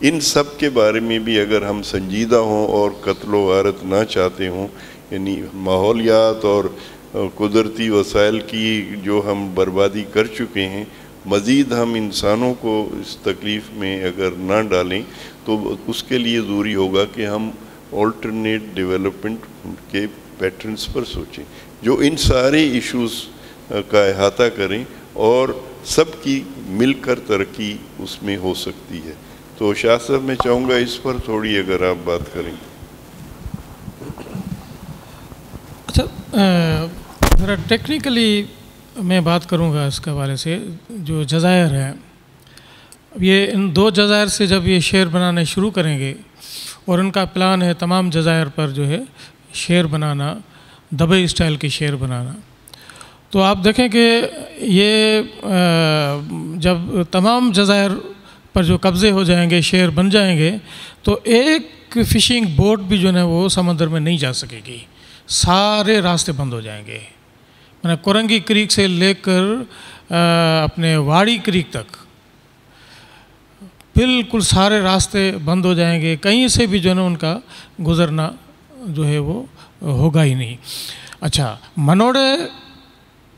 A: ان سب کے بارے میں بھی اگر ہم سنجیدہ ہوں اور قتل و غارت نہ چاہتے ہوں, یعنی ماحولیات اور قدرتی وسائل کی جو ہم بربادی کر چکے ہیں, مزید ہم انسانوں کو اس تکلیف میں اگر نہ ڈالیں تو اس کے لیے ضروری ہوگا کہ ہم آلٹرنیٹ ڈیولپمنٹ کے پیٹرنز پر سوچیں جو ان سارے ایشوز کا احاطہ کریں اور سب کی مل کر ترقی اس میں ہو سکتی ہے. تو شاہ صاحب میں چاہوں گا اس پر تھوڑی اگر آپ بات کریں.
B: اچھا, ذرا ٹیکنیکلی میں بات کروں گا اس کے حوالے سے. جو جزائر ہیں, یہ ان 2 جزائر سے جب یہ شہر بنانے شروع کریں گے اور ان کا پلان ہے تمام جزائر پر جو ہے شہر بنانا, دبئی اسٹائل کے شہر بنانا, تو آپ دیکھیں کہ یہ جب تمام جزائر پر جو قبضے ہو جائیں گے, شہر بن جائیں گے, تو ایک فشنگ بوٹ بھی جو ہے وہ سمندر میں نہیں جا سکے گی. سارے راستے بند ہو جائیں گے. کورنگی کریک سے لے کر اپنے واڑی کریک تک بالکل سارے راستے بند ہو جائیں گے. کہیں سے بھی جو ہے نا ان کا گزرنا جو ہے وہ ہوگا ہی نہیں. اچھا, منوڑے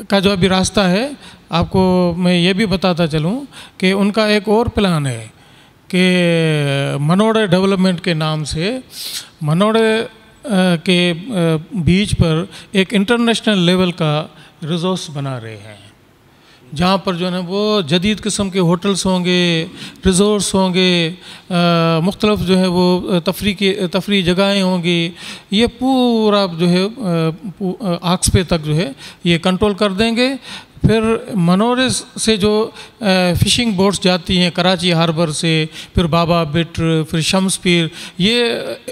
B: کا جو ابھی راستہ ہے, آپ کو میں یہ بھی بتاتا چلوں کہ ان کا ایک اور پلان ہے کہ منوڑے ڈیولپمنٹ کے نام سے منوڑے کے بیچ پر ایک انٹرنیشنل لیول کا ریزورس بنا رہے ہیں, جہاں پر جو ہے نا وہ جدید قسم کے ہوٹلس ہوں گے, ریزورٹس ہوں گے, مختلف جو ہے وہ تفریح جگہیں ہوں گی. یہ پورا جو ہے آکس پہ تک جو ہے یہ کنٹرول کر دیں گے. پھر منورے سے جو فشنگ بوٹس جاتی ہیں کراچی ہاربر سے, پھر بابا بٹ, پھر شمس پیر, یہ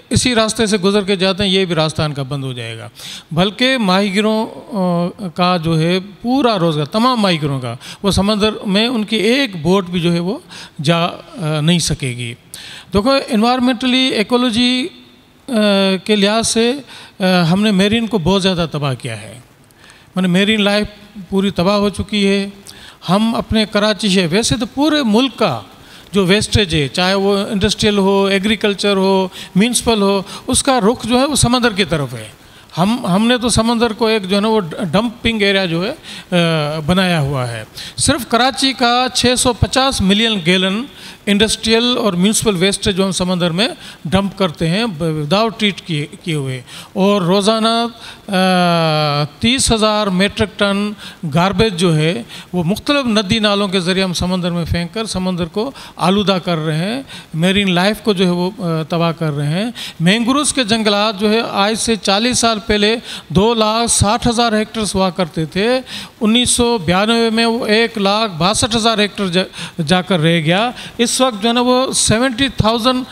B: اسی راستے سے گزر کے جاتے ہیں. یہ بھی راستہ ان کا بند ہو جائے گا. بلکہ ماہی گیروں کا جو ہے پورا روزگار, تمام ماہی گیروں کا, وہ سمندر میں ان کی ایک بوٹ بھی جو ہے وہ جا نہیں سکے گی. دیکھو, انوائرمنٹلی ایکولوجی کے لحاظ سے ہم نے میرین کو بہت زیادہ تباہ کیا ہے. میرین لائف پوری تباہ ہو چکی ہے. ہم اپنے کراچی سے ویسے تو پورے ملک کا جو ویسٹیج ہے، چاہے وہ انڈسٹریل ہو، ایگریکلچر ہو، میونسپل ہو، اس کا رخ جو ہے وہ سمندر کی طرف ہے. ہم نے تو سمندر کو ایک جو ہے نا وہ ڈمپنگ ایریا جو ہے بنایا ہوا ہے. صرف کراچی کا 650 ملین گیلن انڈسٹریل اور میونسپل ویسٹ جو ہم سمندر میں ڈمپ کرتے ہیں وداؤٹ ٹریٹ کیے ہوئے، اور روزانہ 30,000 میٹرک ٹن گاربیج جو ہے وہ مختلف ندی نالوں کے ذریعے ہم سمندر میں پھینک کر سمندر کو آلودہ کر رہے ہیں، میرین لائف کو جو ہے وہ تباہ کر رہے ہیں. مینگروز کے جنگلات جو ہے آج سے 40 سال پہلے 2,60,000 ہیکٹرز ہوا کرتے تھے. 1992 میں وہ 1,62,000 ہیکٹر جا کر رہ گیا. اس وقت جو ہے نا وہ 70,000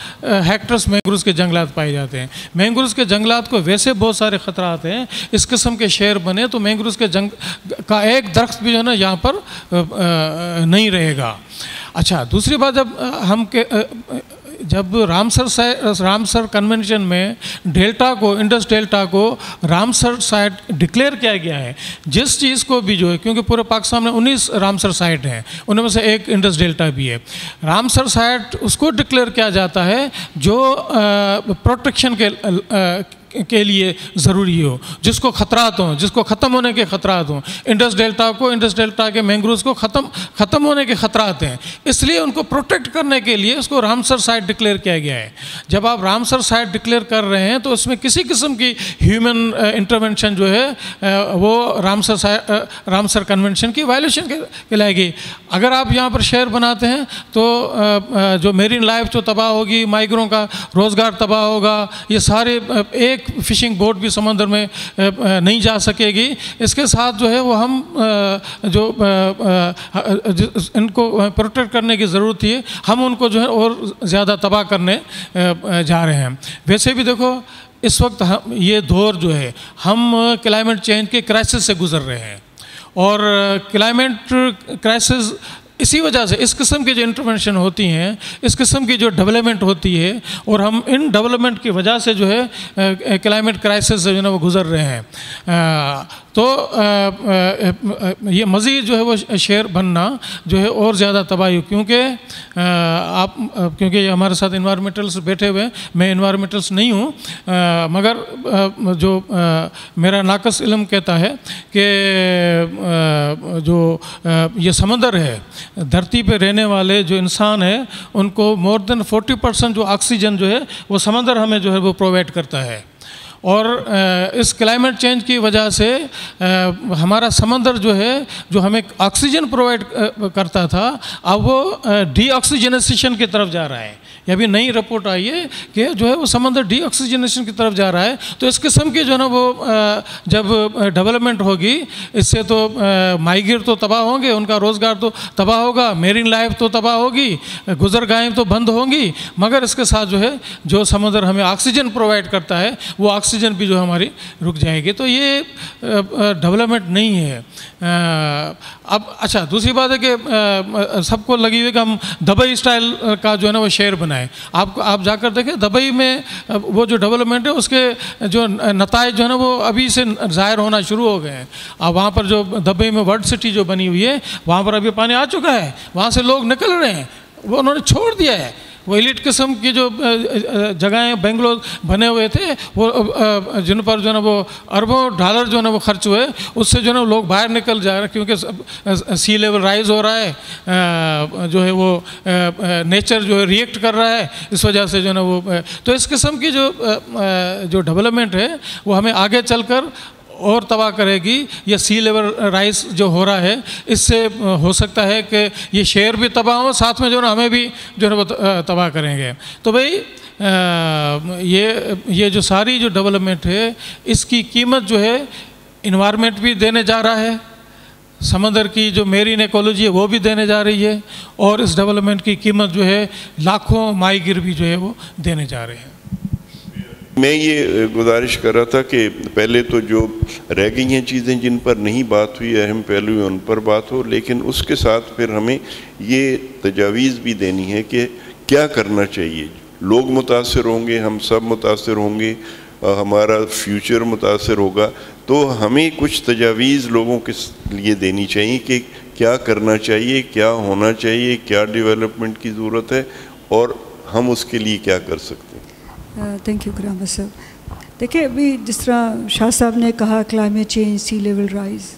B: ہیکٹرز مینگروز کے جنگلات پائے جاتے ہیں. مینگروز کے جنگلات کو ویسے بہت سارے خطرات ہیں، اس قسم کے شہر بنے تو مینگروز کے کا ایک درخت بھی جو ہے نا یہاں پر نہیں رہے گا. اچھا، دوسری بات، جب رامسر کنونشن میں ڈیلٹا کو، انڈس ڈیلٹا کو رامسر سائٹ ڈکلیئر کیا گیا ہے، جس چیز کو بھی جو ہے، کیونکہ پورے پاکستان میں 19 رامسر سائٹ ہیں، ان میں سے ایک انڈس ڈیلٹا بھی ہے. رامسر سائٹ اس کو ڈکلیئر کیا جاتا ہے جو پروٹیکشن کے لیے ضروری ہو، جس کو خطرات ہوں، جس کو ختم ہونے کے خطرات ہوں. انڈس ڈیلٹا کے مینگروز کو ختم ہونے کے خطرات ہیں، اس لیے ان کو پروٹیکٹ کرنے کے لیے اس کو رامسر سائٹ ڈکلیئر کیا گیا ہے. جب آپ رامسر سائٹ ڈکلیئر کر رہے ہیں تو اس میں کسی قسم کی ہیومن انٹرونشن جو ہے وہ رامسر کنونشن کی وائلیشن کہلائے گی. اگر آپ یہاں پر شہر بناتے ہیں تو جو میرین لائف جو تباہ ہوگی، مائیگروں کا روزگار تباہ ہوگا، یہ سارے ایک فشنگ بوٹ بھی سمندر میں نہیں جا سکے گی. اس کے ساتھ جو ہے وہ ہم جو ان کو پروٹیکٹ کرنے کی ضرورت تھی، ہم ان کو جو ہے اور زیادہ تباہ کرنے جا رہے ہیں. ویسے بھی دیکھو، اس وقت یہ دور جو ہے ہم کلائمیٹ چینج کے کرائسس سے گزر رہے ہیں، اور کلائمیٹ کرائسس اسی وجہ سے اس قسم کی جو انٹرونشن ہوتی ہیں، اس قسم کی جو ڈیولپمنٹ ہوتی ہے، اور ہم ان ڈیولپمنٹ کی وجہ سے جو ہے کلائمیٹ کرائسس سے جو ہے وہ گزر رہے ہیں. تو یہ مزید جو ہے وہ شہر بننا جو ہے اور زیادہ تباہی، کیونکہ یہ ہمارے ساتھ انوائرمنٹلس بیٹھے ہوئے ہیں. میں انوائرمنٹلس نہیں ہوں، مگر جو میرا ناقص علم کہتا ہے کہ جو یہ سمندر ہے، دھرتی پہ رہنے والے جو انسان ہیں، ان کو مور دین 40% جو آکسیجن جو ہے وہ سمندر ہمیں جو ہے وہ پرووائڈ کرتا ہے. اور اس کلائمیٹ چینج کی وجہ سے ہمارا سمندر جو ہے، جو ہمیں آکسیجن پرووائڈ کرتا تھا، اب وہ ڈی آکسیجنیشن کی طرف جا رہا ہے. یہ ابھی نئی رپورٹ آئی ہے کہ جو ہے وہ سمندر ڈی آکسیجنیشن کی طرف جا رہا ہے. تو اس قسم کی جو ہے نا وہ جب ڈیولپمنٹ ہوگی، اس سے تو ماہی تو تباہ ہوں گے، ان کا روزگار تو تباہ ہوگا، میرین لائف تو تباہ ہوگی، گزرگاہیں تو بند ہوں گی، مگر اس کے ساتھ جو ہے جو سمندر ہمیں آکسیجن پرووائڈ کرتا ہے وہ آکسیجن بھی جو ہماری رک جائے گی. تو یہ ڈیولپمنٹ نہیں ہے. اب اچھا، دوسری بات ہے کہ سب کو لگی ہوئی کہ ہم دبئی اسٹائل کا جو ہے نا وہ شہر بنائیں. آپ جا کر دیکھیں دبئی میں وہ جو ڈیولپمنٹ ہے اس کے جو نتائج جو ہے نا وہ ابھی سے ظاہر ہونا شروع ہو گئے ہیں. اب وہاں پر جو دبئی میں ورلڈ سٹی جو بنی ہوئی ہے، وہاں پر ابھی پانی آ چکا ہے، وہاں سے لوگ نکل رہے ہیں، وہ انہوں نے چھوڑ دیا ہے. وہ ایلیٹ قسم کی جو جگہیں بنگلور بنے ہوئے تھے، وہ جن پر جو ہے نا وہ اربوں ڈالر جو ہے نا وہ خرچ ہوئے، اس سے جو ہے نا لوگ باہر نکل جا رہے ہیں، کیونکہ سی لیول رائز ہو رہا ہے، جو ہے وہ نیچر جو ہے ریئیکٹ کر رہا ہے، اس وجہ سے جو ہے نا وہ. تو اس قسم کی جو ڈیولپمنٹ ہے وہ ہمیں آگے چل کر اور تباہ کرے گی. یا سی لیول رائز جو ہو رہا ہے، اس سے ہو سکتا ہے کہ یہ شہر بھی تباہ ہو، ساتھ میں جو ہے نا ہمیں بھی جو ہے وہ تباہ کریں گے. تو بھائی یہ جو ساری جو ڈیولپمنٹ ہے، اس کی قیمت جو ہے انوائرمنٹ بھی دینے جا رہا ہے، سمندر کی جو میرین ایکولوجی ہے وہ بھی دینے جا رہی ہے، اور اس ڈیولپمنٹ کی قیمت جو ہے لاکھوں ماہی گیر بھی جو ہے وہ دینے جا رہے ہیں.
A: میں یہ گزارش کر رہا تھا کہ پہلے تو جو رہ گئی ہیں چیزیں جن پر نہیں بات ہوئی، اہم پہلو ہیں، ان پر بات ہو، لیکن اس کے ساتھ پھر ہمیں یہ تجاویز بھی دینی ہے کہ کیا کرنا چاہیے. لوگ متاثر ہوں گے، ہم سب متاثر ہوں گے، ہمارا فیوچر متاثر ہوگا، تو ہمیں کچھ تجاویز لوگوں کے لیے دینی چاہیے کہ کیا کرنا چاہیے, کیا ہونا چاہیے, کیا ڈیولپمنٹ کی ضرورت ہے اور ہم اس کے لیے کیا کر سکتے ہیں.
D: تھینک یو کرام صاحب. دیکھیں ابھی جس طرح شاہ صاحب نے کہا کلائمیٹ چینج, سی لیول رائز,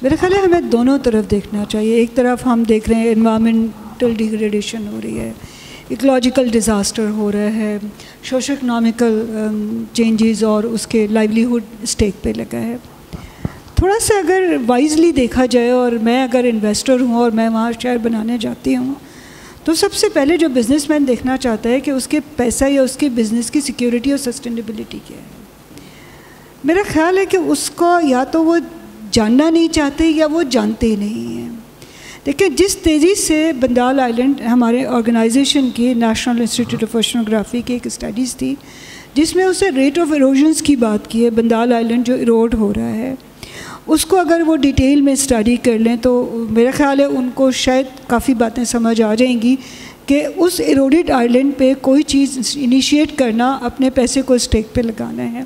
D: میرا خیال ہے ہمیں دونوں طرف دیکھنا چاہیے. ایک طرف ہم دیکھ رہے ہیں انوائرمنٹل ڈیگریڈیشن ہو رہی ہے, ایکولوجیکل ڈیزاسٹر ہو رہا ہے, سوشو اکنامکل چینجز اور اس کے لائیولیہوڈ اسٹیک پہ لگا ہے. تھوڑا سا اگر وائزلی دیکھا جائے, اور میں اگر انویسٹر ہوں اور میں وہاں شہر بنانے جاتی ہوں, تو سب سے پہلے جو بزنس مین دیکھنا چاہتا ہے کہ اس کے پیسہ یا اس کے بزنس کی سیکیورٹی اور سسٹینیبلٹی کیا ہے. میرا خیال ہے کہ اس کو یا تو وہ جاننا نہیں چاہتے یا وہ جانتے نہیں ہیں. دیکھیں جس تیزی سے بندال آئیلینڈ, ہمارے آرگنائزیشن کی نیشنل انسٹیٹیوٹ آف اوشنوگرافی کی ایک اسٹڈیز تھی جس میں اسے ریٹ آف ایروژنس کی بات کی ہے. بندال آئیلینڈ جو ایروڈ ہو رہا ہے اس کو اگر وہ ڈیٹیل میں اسٹڈی کر لیں تو میرا خیال ہے ان کو شاید کافی باتیں سمجھ آ جائیں گی کہ اس ایروڈیڈ آئیلینڈ پہ کوئی چیز انیشیٹ کرنا اپنے پیسے کو اسٹیک پہ لگانا ہے,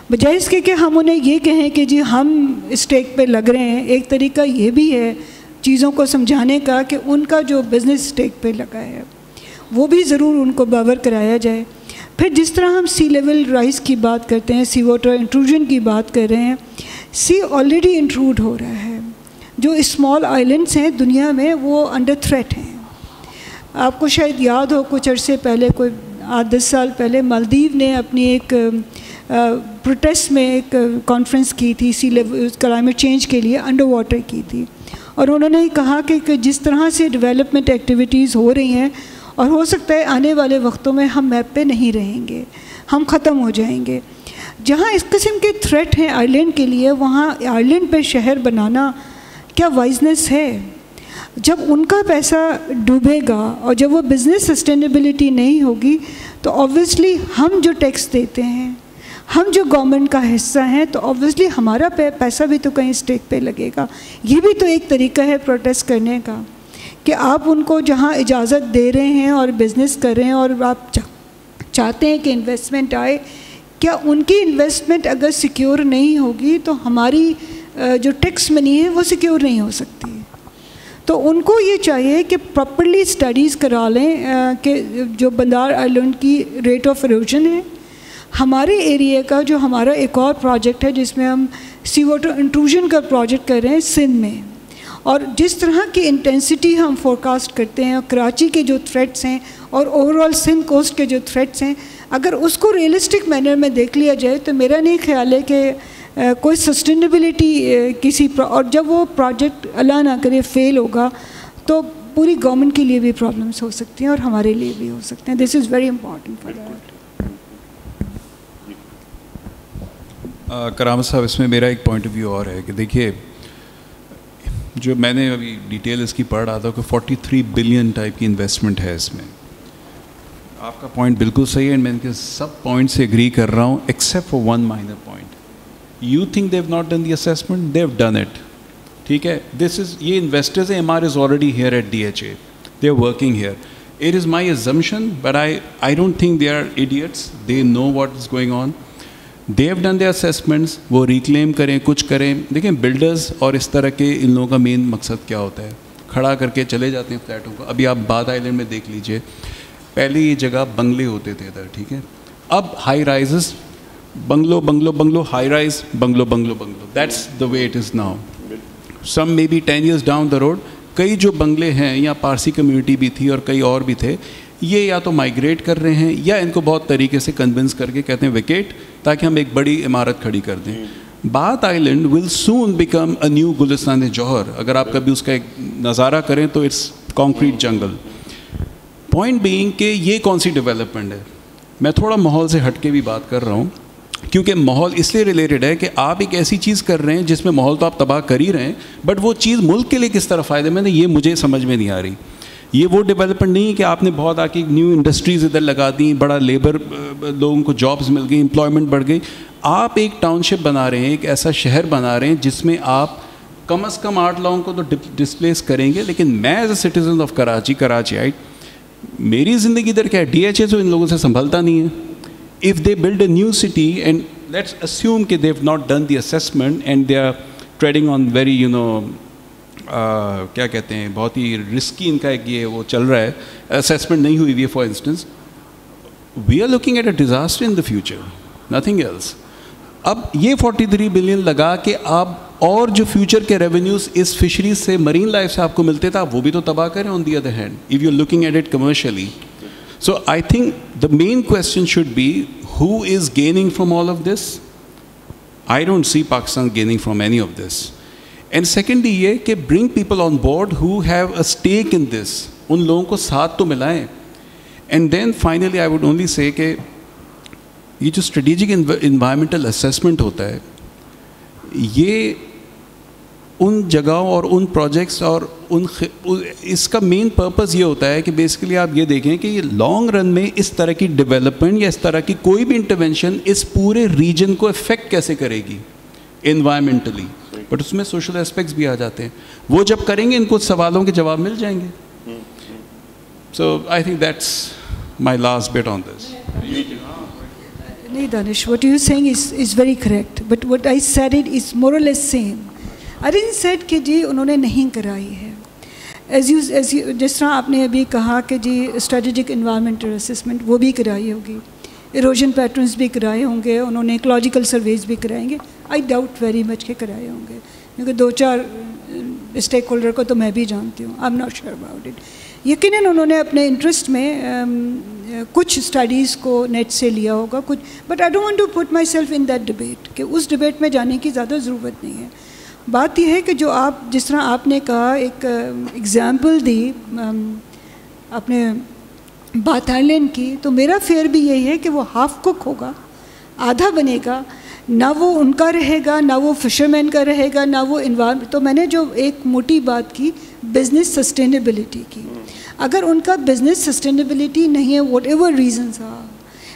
D: بجائے اس کے کہ ہم انہیں یہ کہیں کہ جی ہم اسٹیک پہ لگ رہے ہیں. ایک طریقہ یہ بھی ہے چیزوں کو سمجھانے کا کہ ان کا جو بزنس اسٹیک پہ لگا ہے وہ بھی ضرور ان کو باور کرایا جائے. پھر جس طرح ہم سی لیول رائز کی بات کرتے ہیں, سی واٹر انٹروژن کی بات کر رہے ہیں, سی آلریڈی انٹروڈ ہو رہا ہے. جو اسمال آئیلینڈس ہیں دنیا میں وہ انڈر تھریٹ ہیں. آپ کو شاید یاد ہو کچھ عرصے پہلے, کوئی 8-10 سال پہلے, مالدیو نے اپنی ایک پروٹیسٹ میں ایک کانفرنس کی تھی سی لیول کلائمیٹ چینج کے لیے, انڈر واٹر کی تھی, اور انہوں نے کہا کہ جس طرح سے ڈیولپمنٹ ایکٹیویٹیز ہو رہی ہیں اور ہو سکتا ہے آنے والے وقتوں میں ہم میپ پہ نہیں رہیں گے, ہم ختم ہو جائیں گے. جہاں اس قسم کے تھریٹ ہیں آئیلینڈ کے لیے, وہاں آئیلینڈ پہ شہر بنانا کیا وائزنس ہے؟ جب ان کا پیسہ ڈوبے گا اور جب وہ بزنس سسٹینیبلٹی نہیں ہوگی تو آبویسلی ہم جو ٹیکس دیتے ہیں, ہم جو گورنمنٹ کا حصہ ہیں, تو آبویسلی ہمارا پیسہ بھی تو کہیں اسٹیک پہ لگے گا. یہ بھی تو ایک طریقہ ہے پروٹیسٹ کرنے کا کہ آپ ان کو جہاں اجازت دے رہے ہیں اور بزنس کر رہے ہیں اور آپ چاہتے ہیں کہ انویسٹمنٹ آئے, کیا ان کی انویسٹمنٹ اگر سیکیور نہیں ہوگی تو ہماری جو ٹیکس منی ہے وہ سیکیور نہیں ہو سکتی. تو ان کو یہ چاہیے کہ پراپرلی اسٹڈیز کرا لیں کہ جو بندار آئیلینڈ کی ریٹ آف ایروژن ہے, ہمارے ایریا کا جو ہمارا ایک اور پروجیکٹ ہے جس میں ہم سی واٹر انٹروژن کا پروجیکٹ کر رہے ہیں سندھ میں, اور جس طرح کی انٹینسٹی ہم فورکاسٹ کرتے ہیں, کراچی کے جو تھریٹس ہیں اور اوور آل سندھ کوسٹ کے جو تھریٹس ہیں, اگر اس کو ریئلسٹک مینر میں دیکھ لیا جائے تو میرا نہیں خیال ہے کہ کوئی سسٹینیبلٹی کسی اور جب وہ پروجیکٹ اللہ نہ کرے فیل ہوگا تو پوری گورنمنٹ کے لیے بھی پرابلمس ہو سکتی ہیں اور ہمارے لیے بھی ہو سکتے ہیں. This is very important for that.
C: Karamat صاحب, اس میں میرا ایک پوائنٹ آف ویو اور ہے کہ دیکھیے جو میں نے ابھی ڈیٹیل اس کی پڑھ رہا تھا کہ 43 بلین ٹائپ کی انویسٹمنٹ ہے اس میں. آپ کا پوائنٹ بالکل صحیح ہے, میں ان کے سب پوائنٹ سے اگری کر رہا ہوں except for one minor point. You think they have not done the assessment, they have done it. ٹھیک ہے, دس از یہ انویسٹرز ہیں, M R is already here at D H A, they are working here. It is my assumption but I don't think they are idiots, they know what is going on. They have done their assessments, وہ reclaim کریں, کچھ کریں. دیکھیں builders اور اس طرح کے ان لوگوں کا مین مقصد کیا ہوتا ہے, کھڑا کر کے چلے جاتے ہیں فلیٹوں کو. ابھی آپ بات آئیلینڈ میں دیکھ لیجئے, پہلے یہ جگہ بنگلے ہوتے تھے ادھر, ٹھیک ہے, اب high rises, bungalow, high rise, bungalow. That's the way it is now. Some may be 10 years down the road کئی جو بنگلے ہیں یا پارسی کمیونٹی بھی تھی اور کئی اور بھی تھے, یہ یا تو مائگریٹ کر رہے ہیں یا ان کو بہت طریقے سے کنونس کر کے کہتے ہیں ویکیٹ, تاکہ ہم ایک بڑی عمارت کھڑی کر دیں. But island will soon become a new Gulistan Johar. اگر آپ کبھی اس کا ایک نظارہ کریں تو it's concrete jungle. Point being کہ یہ کون سی ڈیولپمنٹ ہے. میں تھوڑا ماحول سے ہٹ کے بھی بات کر رہا ہوں کیونکہ ماحول اس لیے ریلیٹڈ ہے کہ آپ ایک ایسی چیز کر رہے ہیں جس میں ماحول تو آپ تباہ کر ہی رہے ہیں, بٹ وہ چیز ملک کے لیے کس طرح فائدے مند ہے یہ مجھے سمجھ میں نہیں آ رہی. یہ وہ ڈیولپمنٹ نہیں ہے کہ آپ نے بہت آ کے نیو انڈسٹریز ادھر لگا دیں, بڑا لیبر, لوگوں کو جابز مل گئی, امپلائمنٹ بڑھ گئی. آپ ایک ٹاؤن شپ بنا رہے ہیں, ایک ایسا شہر بنا رہے ہیں جس میں آپ کم از کم 8 لوگوں کو تو ڈسپلیس کریں گے. لیکن میں as a citizen of Karachi آئٹ, میری زندگی ادھر کیا ہے, ڈی ایچ اے تو ان لوگوں سے سنبھلتا نہیں ہے. If they build a new city, and let's assume that they have not done the assessment and they are treading on very, کیا کہتے ہیں بہت ہی رسکی ان کا ایک یہ وہ چل رہا ہے, اسیسمنٹ نہیں ہوئی ہوئی ہے for instance. We are looking at a disaster in the future, nothing else. اب یہ 43 بلین لگا کے آپ اور جو فیوچر کے ریونیوز اس فشریز سے مرین لائف سے آپ کو ملتے تھے آپ وہ بھی تو تباہ کریں on the other hand, if you are looking at it commercially. So I think the main question should be who is gaining from all of this? I don't see Pakistan gaining from any of this. And secondly یہ کہ bring people on board who have a stake in this, ان لوگوں کو ساتھ تو ملائیں. And then finally I would only say کہ یہ جو strategic environmental assessment ہوتا ہے یہ ان جگہوں اور ان پروجیکٹس اور اس کا مین پرپز یہ ہوتا ہے کہ بیسیکلی آپ یہ دیکھیں کہ یہ لانگ رن میں اس طرح کی ڈیولپمنٹ یا اس طرح کی کوئی بھی انٹرونشن اس پورے ریجن کو افیکٹ کیسے کرے گی انوائرمنٹلی, بٹ اس میں سوشل اسپیکٹس بھی آ جاتے ہیں. وہ جب کریں گے ان کو سوالوں کے جواب مل جائیں گے. So I think that's my last bit on this.
D: نہیں Danish, what you're saying is very correct, but what I said it is more or less same. I didn't said کہ جی انہوں نے نہیں کرائی ہے. ایز یو جس طرح آپ نے ابھی کہا کہ جی اسٹریٹجک انوائرمنٹل اسسمنٹ وہ بھی کرائی ہوگی, ایروژن پیٹرنس بھی کرائے ہوں گے, انہوں نے ایکولوجیکل سرویز بھی کرائیں گے. آئی ڈاؤٹ ویری مچ کہ کرائے ہوں گے, کیونکہ 2-4 اسٹیک ہولڈر کو تو میں بھی جانتی ہوں. I am not sure about it. یقیناً انہوں نے اپنے انٹرسٹ میں کچھ اسٹڈیز کو نیٹ سے لیا ہوگا کچھ, but I don't want to put myself in that debate کہ اس ڈبیٹ میں جانے کی زیادہ ضرورت نہیں ہے. بات یہ ہے کہ جو آپ جس طرح آپ نے کہا ایک ایگزامپل دی آپ نے بات آئر لینڈ کی, تو میرا فیئر بھی یہی ہے کہ وہ ہاف کک ہوگا, آدھا بنے گا, نہ وہ ان کا رہے گا, نہ وہ فشرمین کا رہے گا, نہ وہ انوائرمنٹ. تو میں نے جو ایک موٹی بات کی بزنس سسٹینیبلٹی کی, اگر ان کا بزنس سسٹینیبلٹی نہیں ہے whatever reasons are,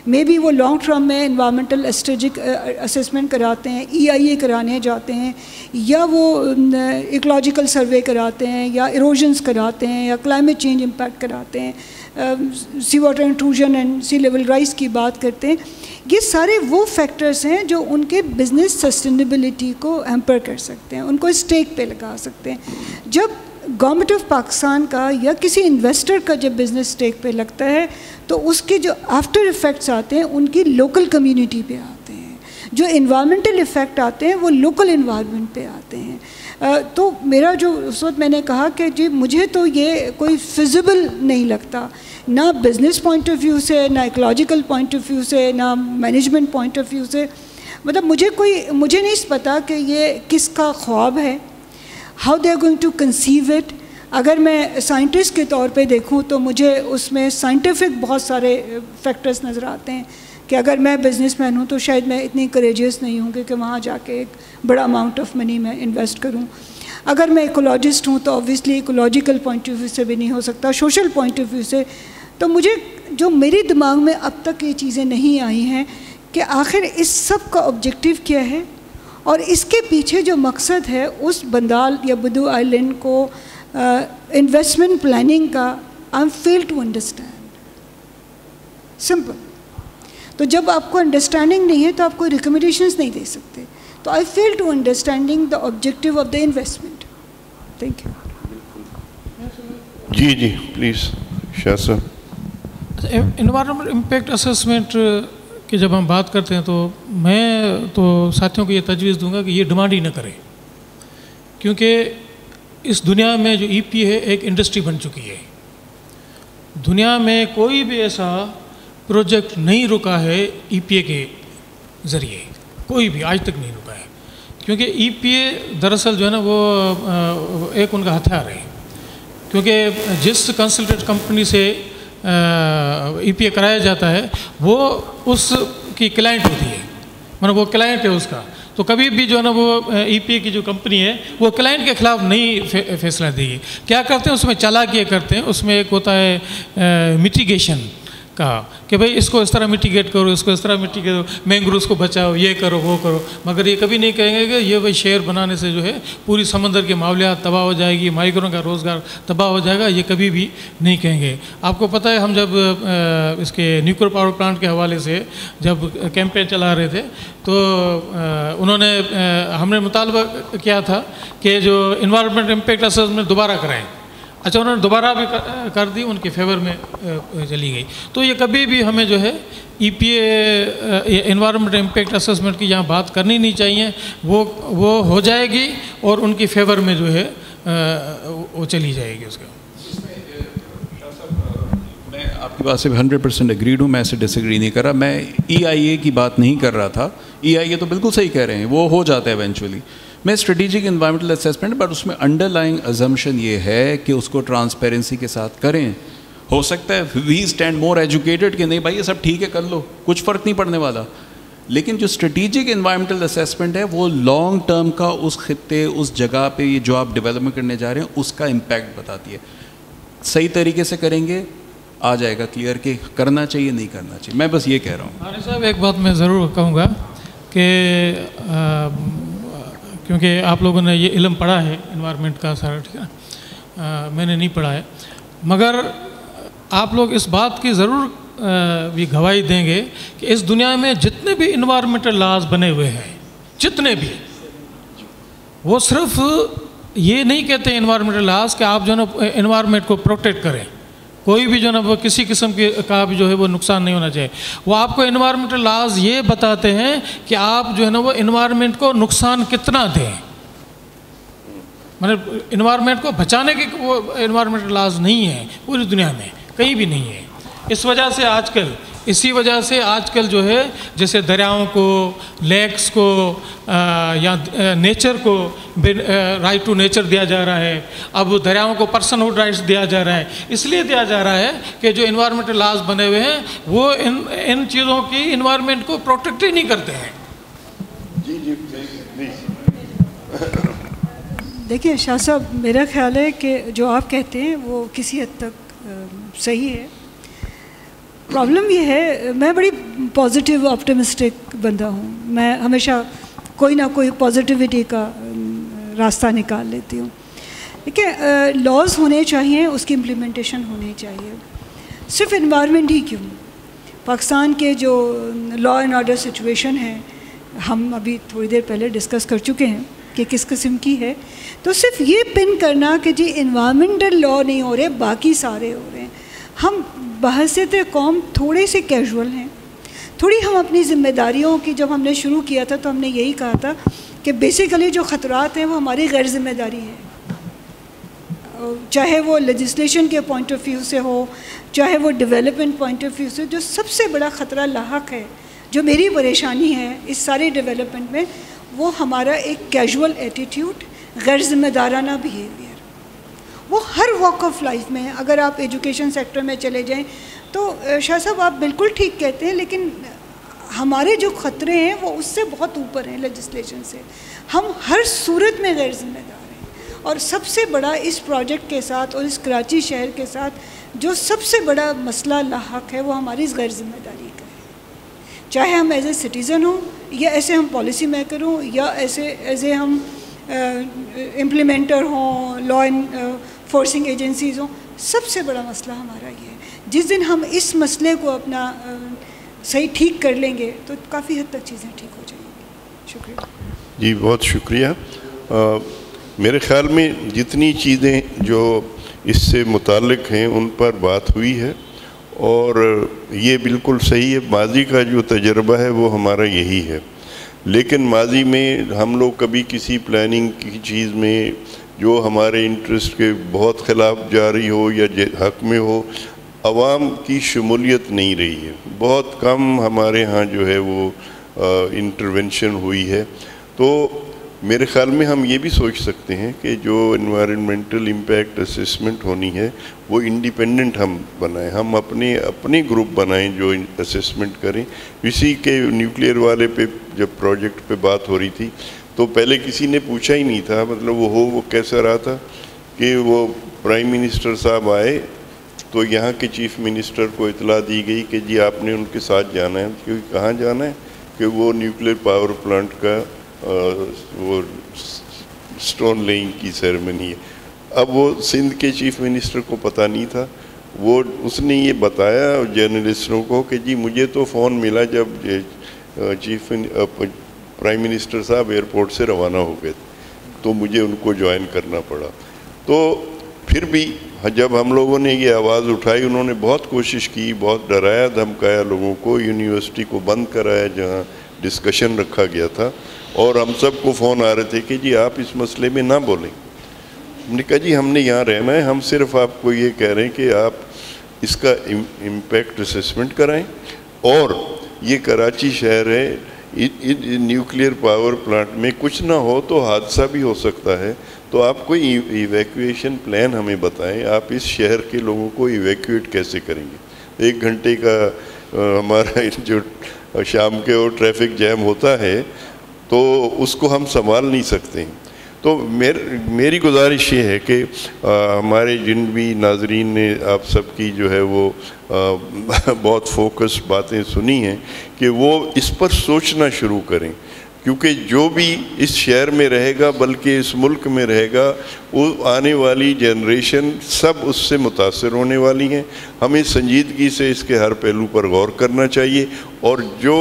D: may be وہ لانگ ٹرم میں انوائرمنٹل اسٹریٹجک اسسمنٹ کراتے ہیں, EIA کرانے جاتے ہیں, یا وہ ایکولوجیکل سروے کراتے ہیں, یا ایروژنس کراتے ہیں, یا کلائمیٹ چینج امپیکٹ کراتے ہیں, sea water intrusion and sea level rise کی بات کرتے ہیں. یہ سارے وہ فیکٹرز ہیں جو ان کے بزنس سسٹینیبلٹی کو ہیمپر کر سکتے ہیں, ان کو اسٹیک پہ لگا سکتے ہیں. جب گورنمنٹ آف پاکستان کا یا کسی انویسٹر کا جب بزنس اسٹیک پہ لگتا ہے تو اس کے جو آفٹر ایفیکٹس آتے ہیں ان کی لوکل کمیونٹی پہ آتے ہیں, جو انوائرمنٹل ایفیکٹ آتے ہیں وہ لوکل انوائرمنٹ پہ آتے ہیں. تو میرا جو اس وقت میں نے کہا کہ جی مجھے تو یہ کوئی فیزیبل نہیں لگتا, نہ بزنس پوائنٹ آف ویو سے, نہ ایکولوجیکل پوائنٹ آف ویو سے, نہ مینجمنٹ پوائنٹ آف ویو سے. مطلب مجھے نہیں پتا کہ یہ کس کا خواب ہے, how they are going to conceive it. اگر میں سائنٹسٹ کے طور پہ دیکھوں تو مجھے اس میں سائنٹیفک بہت سارے فیکٹرز نظر آتے ہیں کہ اگر میں بزنس مین ہوں تو شاید میں اتنی کریجیس نہیں ہوں کہ وہاں جا کے ایک بڑا اماؤنٹ آف منی میں انویسٹ کروں. اگر میں ایکولوجسٹ ہوں تو obviously ecological point of view سے بھی نہیں ہو سکتا, سوشل پوائنٹ آف ویو سے. تو مجھے جو میری دماغ میں اب تک یہ چیزیں نہیں آئی ہیں کہ آخر اس سب کا آبجیکٹیو کیا ہے, اور اس کے پیچھے جو مقصد ہے اس بندال یا بدو آئی لینڈ کو انویسٹمنٹ پلاننگ کا, آئی فیل ٹو انڈرسٹینڈ. سمپل. تو جب آپ کو انڈرسٹینڈنگ نہیں ہے تو آپ کو ریکمنڈیشنز نہیں دے سکتے. تو I feel to understanding the objective of the investment. Thank you.
A: جی پلیز شاہ صاحب.
B: انوائرمنٹ امپیکٹ اسسمنٹ کی جب ہم بات کرتے ہیں تو میں تو ساتھیوں کو یہ تجویز دوں گا کہ یہ ڈیمانڈ ہی نہ کریں, کیونکہ اس دنیا میں جو EPA ہے ایک انڈسٹری بن چکی ہے. دنیا میں کوئی بھی ایسا پروجیکٹ نہیں رکا ہے EPA کے ذریعے, کوئی بھی آج تک نہیں رکا ہے, کیونکہ EPA دراصل جو ہے نا وہ ایک ان کا ہتھیار ہے. کیونکہ جس کنسلٹنٹ کمپنی سے EPA کرایا جاتا ہے وہ اس کی کلائنٹ ہوتی ہے, مطلب وہ کلائنٹ ہے اس کا. تو کبھی بھی جو ہے نا وہ EPA کی جو کمپنی ہے وہ کلائنٹ کے خلاف نہیں فیصلہ دے گی. کیا کرتے ہیں اس میں چالاکیاں کرتے ہیں, اس میں ایک ہوتا ہے میٹیگیشن. کہا کہ بھئی اس کو اس طرح میٹیگیٹ کرو، اس کو اس طرح میٹیگیٹ کرو، مینگرووز کو بچاؤ، یہ کرو وہ کرو، مگر یہ کبھی نہیں کہیں گے کہ یہ بھئی شہر بنانے سے جو ہے پوری سمندر کے ماحولیات تباہ ہو جائے گی، مائیگروں کا روزگار تباہ ہو جائے گا، یہ کبھی بھی نہیں کہیں گے۔ آپ کو پتہ ہے ہم جب اس کے نیوکلیر پاور پلانٹ کے حوالے سے جب کیمپین چلا رہے تھے تو انہوں نے ہم نے مطالبہ کیا تھا کہ جو انوائرمنٹ امپیکٹ اسسمنٹ دوبارہ کرائیں۔ اچھا، انہوں نے دوبارہ بھی کر دی، ان کے فیور میں چلی گئی۔ تو یہ کبھی بھی ہمیں جو ہے ای پی اے انوائرمنٹ امپیکٹ اسسمنٹ کی یہاں بات کرنی نہیں چاہیے، وہ ہو جائے گی اور ان کی فیور میں جو ہے وہ چلی جائے گی اس کا۔
C: میں آپ کی بات سے 100% ایگریڈ ہوں، میں اسے ڈس ایگری نہیں کر رہا۔ میں ای آئی اے کی بات نہیں کر رہا تھا، ای آئی اے تو بالکل صحیح کہہ رہے ہیں، وہ ہو جاتا ہے ایونچولی۔ میں اسٹریٹجک انوائرمنٹل اسیسمنٹ، بٹ اس میں انڈر لائنگ ازمپشن یہ ہے کہ اس کو ٹرانسپیرنسی کے ساتھ کریں۔ ہو سکتا ہے وی اسٹینڈ مور ایجوکیٹڈ کہ نہیں بھائی یہ سب ٹھیک ہے کر لو، کچھ فرق نہیں پڑنے والا، لیکن جو اسٹریٹجک انوائرمنٹل اسیسمنٹ ہے وہ لانگ ٹرم کا اس خطے، اس جگہ پہ یہ جو آپ ڈیولپمنٹ کرنے جا رہے ہیں اس کا امپیکٹ بتاتی ہے۔ صحیح طریقے سے کریں گے آ جائے گا کلیئر کہ کرنا چاہیے نہیں کرنا چاہیے۔ میں بس یہ کہہ رہا ہوں۔
B: عارف صاحب ایک بات میں ضرور کہوں گا کہ کیونکہ آپ لوگوں نے یہ علم پڑھا ہے انوائرمنٹ کا سارا، ٹھیک ہے، میں نے نہیں پڑھا ہے، مگر آپ لوگ اس بات کی ضرور بھی گواہی دیں گے کہ اس دنیا میں جتنے بھی انوائرمنٹل لاز بنے ہوئے ہیں، جتنے بھی، وہ صرف یہ نہیں کہتے انوائرمنٹل لاز کہ آپ جو ہے نا انوائرمنٹ کو پروٹیکٹ کریں، کوئی بھی جو ہے نا وہ کسی قسم کا بھی جو ہے وہ نقصان نہیں ہونا چاہیے۔ وہ آپ کو انوائرمنٹل لاز یہ بتاتے ہیں کہ آپ جو ہے نا وہ انوائرمنٹ کو نقصان کتنا دیں، مطلب انوائرمنٹ کو بچانے کے وہ انوائرمنٹل لاز نہیں ہیں پوری دنیا میں، کہیں بھی نہیں ہے۔ اسی وجہ سے آج کل جو ہے جیسے دریاؤں کو، لیکس کو یا نیچر کو رائٹ ٹو نیچر دیا جا رہا ہے، اب دریاؤں کو پرسن ہوڈ رائٹس دیا جا رہا ہے، اس لیے دیا جا رہا ہے کہ جو انوائرمنٹل لاز بنے ہوئے ہیں وہ ان چیزوں کی انوائرمنٹ کو پروٹیکٹ ہی نہیں کرتے ہیں۔
D: دیکھیں شاہ صاحب، میرا خیال ہے کہ جو آپ کہتے ہیں وہ کسی حد تک صحیح ہے۔ پرابلم یہ ہے، میں بڑی پازیٹیو آپٹمسٹک بندہ ہوں، میں ہمیشہ کوئی نہ کوئی پازیٹیوٹی کا راستہ نکال لیتی ہوں۔ دیکھیں لاز ہونے چاہیے، اس کی امپلیمنٹیشن ہونی چاہیے۔ صرف انوائرمنٹ ہی کیوں، پاکستان کے جو لا اینڈ آرڈر سچویشن ہے، ہم ابھی تھوڑی دیر پہلے ڈسکس کر چکے ہیں کہ کس قسم کی ہے، تو صرف یہ پن کرنا کہ جی انوائرمنٹل لا نہیں ہو رہے باقی سارے ہو رہے ہیں، ہم بحیثیت قوم تھوڑے سے کیجول ہیں، تھوڑی ہم اپنی ذمہ داریوں کی، جب ہم نے شروع کیا تھا تو ہم نے یہی کہا تھا کہ بیسیکلی جو خطرات ہیں وہ ہماری غیر ذمہ داری ہے، چاہے وہ لیجسلیشن کے پوائنٹ آف ویو سے ہو، چاہے وہ ڈیولپمنٹ پوائنٹ آف ویو سے۔ جو سب سے بڑا خطرہ لاحق ہے، جو میری پریشانی ہے اس سارے ڈیولپمنٹ میں، وہ ہمارا ایک کیجول ایٹیٹیوڈ، غیر ذمہ دارانہ بیہیویئر۔ وہ ہر واک آف لائف میں، اگر آپ ایجوکیشن سیکٹر میں چلے جائیں تو شاہ صاحب آپ بالکل ٹھیک کہتے ہیں، لیکن ہمارے جو خطرے ہیں وہ اس سے بہت اوپر ہیں لیجسلیشن سے۔ ہم ہر صورت میں غیر ذمہ دار ہیں، اور سب سے بڑا اس پروجیکٹ کے ساتھ اور اس کراچی شہر کے ساتھ جو سب سے بڑا مسئلہ لاحق ہے وہ ہماری غیر ذمہ داری کا ہے، چاہے ہم ایز اے سٹیزن ہوں یا ایسے ہم پالیسی میکر ہوں یا ایز اے ہم امپلیمنٹر ہوں، لا انفورسنگ ایجنسیز ہوں۔ سب سے بڑا مسئلہ ہمارا یہ ہے۔ جس دن ہم اس مسئلے کو اپنا صحیح ٹھیک کر لیں گے تو کافی حد تک چیزیں ٹھیک ہو جائیں گی۔ شکریہ
A: جی، بہت شکریہ۔ میرے خیال میں جتنی چیزیں جو اس سے متعلق ہیں ان پر بات ہوئی ہے، اور یہ بالکل صحیح ہے، ماضی کا جو تجربہ ہے وہ ہمارا یہی ہے، لیکن ماضی میں ہم لوگ کبھی کسی پلاننگ کی چیز میں جو ہمارے انٹرسٹ کے بہت خلاف جاری ہو یا حق میں ہو، عوام کی شمولیت نہیں رہی ہے، بہت کم ہمارے ہاں جو ہے وہ انٹرونشن ہوئی ہے۔ تو میرے خیال میں ہم یہ بھی سوچ سکتے ہیں کہ جو انوائرمنٹل امپیکٹ اسسمنٹ ہونی ہے وہ انڈیپینڈنٹ ہم بنائیں، ہم اپنے گروپ بنائیں جو اسسمنٹ کریں۔ اسی کے نیوکلیئر والے پہ جب پروجیکٹ پہ بات ہو رہی تھی تو پہلے کسی نے پوچھا ہی نہیں تھا، مطلب وہ کیسا رہا تھا کہ وہ پرائم منسٹر صاحب آئے تو یہاں کے چیف منسٹر کو اطلاع دی گئی کہ جی آپ نے ان کے ساتھ جانا ہے. کیونکہ کہاں جانا ہے کہ وہ نیوکلیر پاور پلانٹ کا وہ سٹون لیئنگ کی سیرمنی ہے. اب وہ سندھ کے چیف منسٹر کو پتہ نہیں تھا. اس نے یہ بتایا جرنلسٹوں کو کہ جی مجھے تو فون ملا جب پرائم منسٹر صاحب ایئرپورٹ سے روانہ ہو گئے تو مجھے ان کو جوائن کرنا پڑا. تو پھر بھی جب ہم لوگوں نے یہ آواز اٹھائی, انہوں نے بہت کوشش کی, بہت ڈرایا دھمکایا لوگوں کو, یونیورسٹی کو بند کرایا جہاں ڈسکشن رکھا گیا تھا, اور ہم سب کو فون آ رہے تھے کہ جی آپ اس مسئلے میں نہ بولیں. ہم نے کہا جی ہم نے یہاں رہنا ہے, ہم صرف آپ کو یہ کہہ رہے ہیں کہ آپ اس کا امپیکٹ اسیسمنٹ کرائیں, اور یہ کراچی شہر ہے, نیوکلیر پاور پلانٹ میں کچھ نہ ہو تو حادثہ بھی ہو سکتا ہے, تو آپ کوئی ایویکویشن پلان ہمیں بتائیں, آپ اس شہر کے لوگوں کو ایویکویٹ کیسے کریں گے. 1 گھنٹے کا ہمارا جو شام کے وہ ٹریفک جیم ہوتا ہے تو اس کو ہم سنبھال نہیں سکتے ہیں. تو میری گزارش یہ ہے کہ ہمارے جن بھی ناظرین نے آپ سب کی جو ہے وہ بہت فوکس باتیں سنی ہیں کہ وہ اس پر سوچنا شروع کریں, کیونکہ جو بھی اس شہر میں رہے گا بلکہ اس ملک میں رہے گا, وہ آنے والی جنریشن سب اس سے متاثر ہونے والی ہیں. ہمیں سنجیدگی سے اس کے ہر پہلو پر غور کرنا چاہیے, اور جو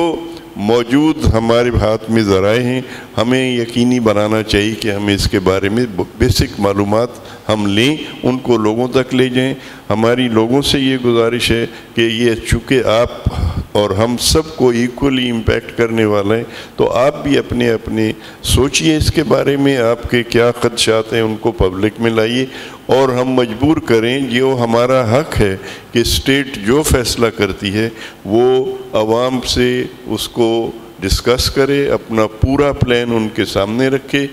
A: موجود ہمارے ہاتھ میں ذرائع ہیں ہمیں یقینی بنانا چاہیے کہ ہمیں اس کے بارے میں بیسک معلومات ہم لیں, ان کو لوگوں تک لے جائیں. ہماری لوگوں سے یہ گزارش ہے کہ یہ چونکہ آپ اور ہم سب کو ایکولی امپیکٹ کرنے والا ہے, تو آپ بھی اپنے سوچئے اس کے بارے میں, آپ کے کیا خدشات ہیں ان کو پبلک میں لائیے, اور ہم مجبور کریں جو ہمارا حق ہے کہ اسٹیٹ جو فیصلہ کرتی ہے وہ عوام سے اس کو ڈسکس کرے, اپنا پورا پلان ان کے سامنے رکھے,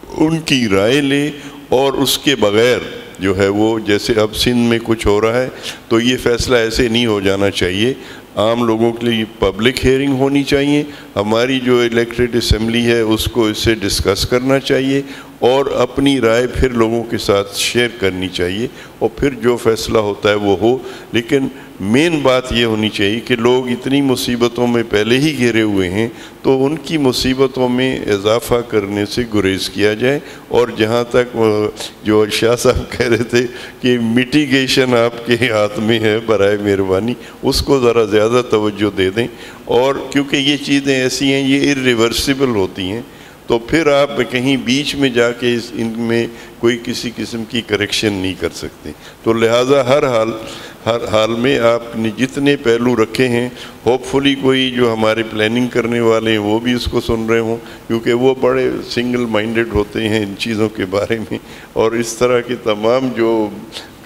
A: ان کی رائے لے, اور اس کے بغیر جو ہے وہ جیسے اب سندھ میں کچھ ہو رہا ہے تو یہ فیصلہ ایسے نہیں ہو جانا چاہیے. عام لوگوں کے لیے پبلک ہیئرنگ ہونی چاہیے, ہماری جو الیکٹڈ اسمبلی ہے اس کو اس سے ڈسکس کرنا چاہیے, اور اپنی رائے پھر لوگوں کے ساتھ شیئر کرنی چاہیے, اور پھر جو فیصلہ ہوتا ہے وہ ہو. لیکن مین بات یہ ہونی چاہیے کہ لوگ اتنی مصیبتوں میں پہلے ہی گھرے ہوئے ہیں, تو ان کی مصیبتوں میں اضافہ کرنے سے گریز کیا جائے. اور جہاں تک جو شاہ صاحب کہہ رہے تھے کہ میٹیگیشن آپ کے ہاتھ میں ہے, برائے مہربانی اس کو ذرا زیادہ توجہ دے دیں, اور کیونکہ یہ چیزیں ایسی ہیں یہ ارریورسیبل ہوتی ہیں, تو پھر آپ کہیں بیچ میں جا کے ان میں کوئی کسی قسم کی کریکشن نہیں کر سکتے. تو لہٰذا ہر حال میں آپ نے جتنے پہلو رکھے ہیں, ہوپ فلی کوئی جو ہمارے پلاننگ کرنے والے ہیں وہ بھی اس کو سن رہے ہوں, کیونکہ وہ بڑے سنگل مائنڈڈ ہوتے ہیں ان چیزوں کے بارے میں, اور اس طرح کے تمام جو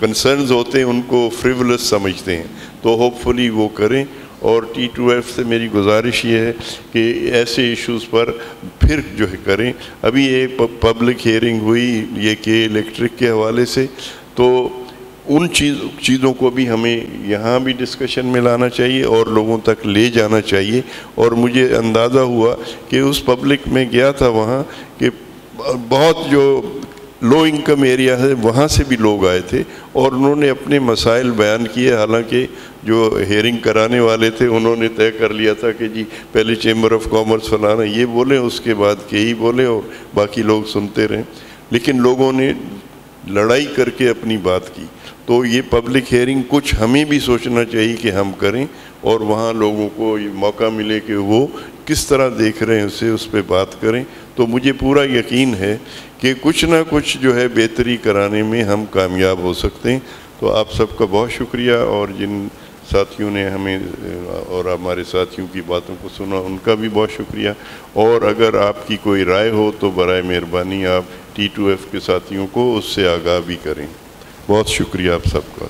A: کنسرنز ہوتے ہیں ان کو فریولس سمجھتے ہیں. تو ہوپ فلی وہ کریں, اور T2F سے میری گزارش یہ ہے کہ ایسے ایشوز پر پھر جو ہے کریں. ابھی یہ پبلک ہیئرنگ ہوئی یہ کہ الیکٹرک کے حوالے سے, تو ان چیزوں کو بھی ہمیں یہاں بھی ڈسکشن میں لانا چاہیے اور لوگوں تک لے جانا چاہیے. اور مجھے اندازہ ہوا کہ اس پبلک میں گیا تھا وہاں کہ بہت جو لو انکم ایریا ہے وہاں سے بھی لوگ آئے تھے, اور انہوں نے اپنے مسائل بیان کیے. حالانکہ جو ہیئرنگ کرانے والے تھے انہوں نے طے کر لیا تھا کہ جی پہلے چیمبر آف کامرس فلانا یہ بولیں, اس کے بعد کے ہی بولیں, اور باقی لوگ سنتے رہیں. لیکن لوگوں نے لڑائی کر کے اپنی بات کی. تو یہ پبلک ہیئرنگ کچھ ہمیں بھی سوچنا چاہیے کہ ہم کریں, اور وہاں لوگوں کو یہ موقع ملے کہ وہ کس طرح دیکھ رہے ہیں اسے اس پہ بات کریں. تو مجھے پورا یقین ہے کہ کچھ نہ کچھ جو ہے بہتری کرانے میں ہم کامیاب ہو سکتے ہیں. تو آپ سب کا بہت شکریہ, اور جن ساتھیوں نے ہمیں اور ہمارے ساتھیوں کی باتوں کو سنا ان کا بھی بہت شکریہ. اور اگر آپ کی کوئی رائے ہو تو برائے مہربانی آپ T2F کے ساتھیوں کو اس سے آگاہ بھی کریں. بہت شکریہ آپ سب کا.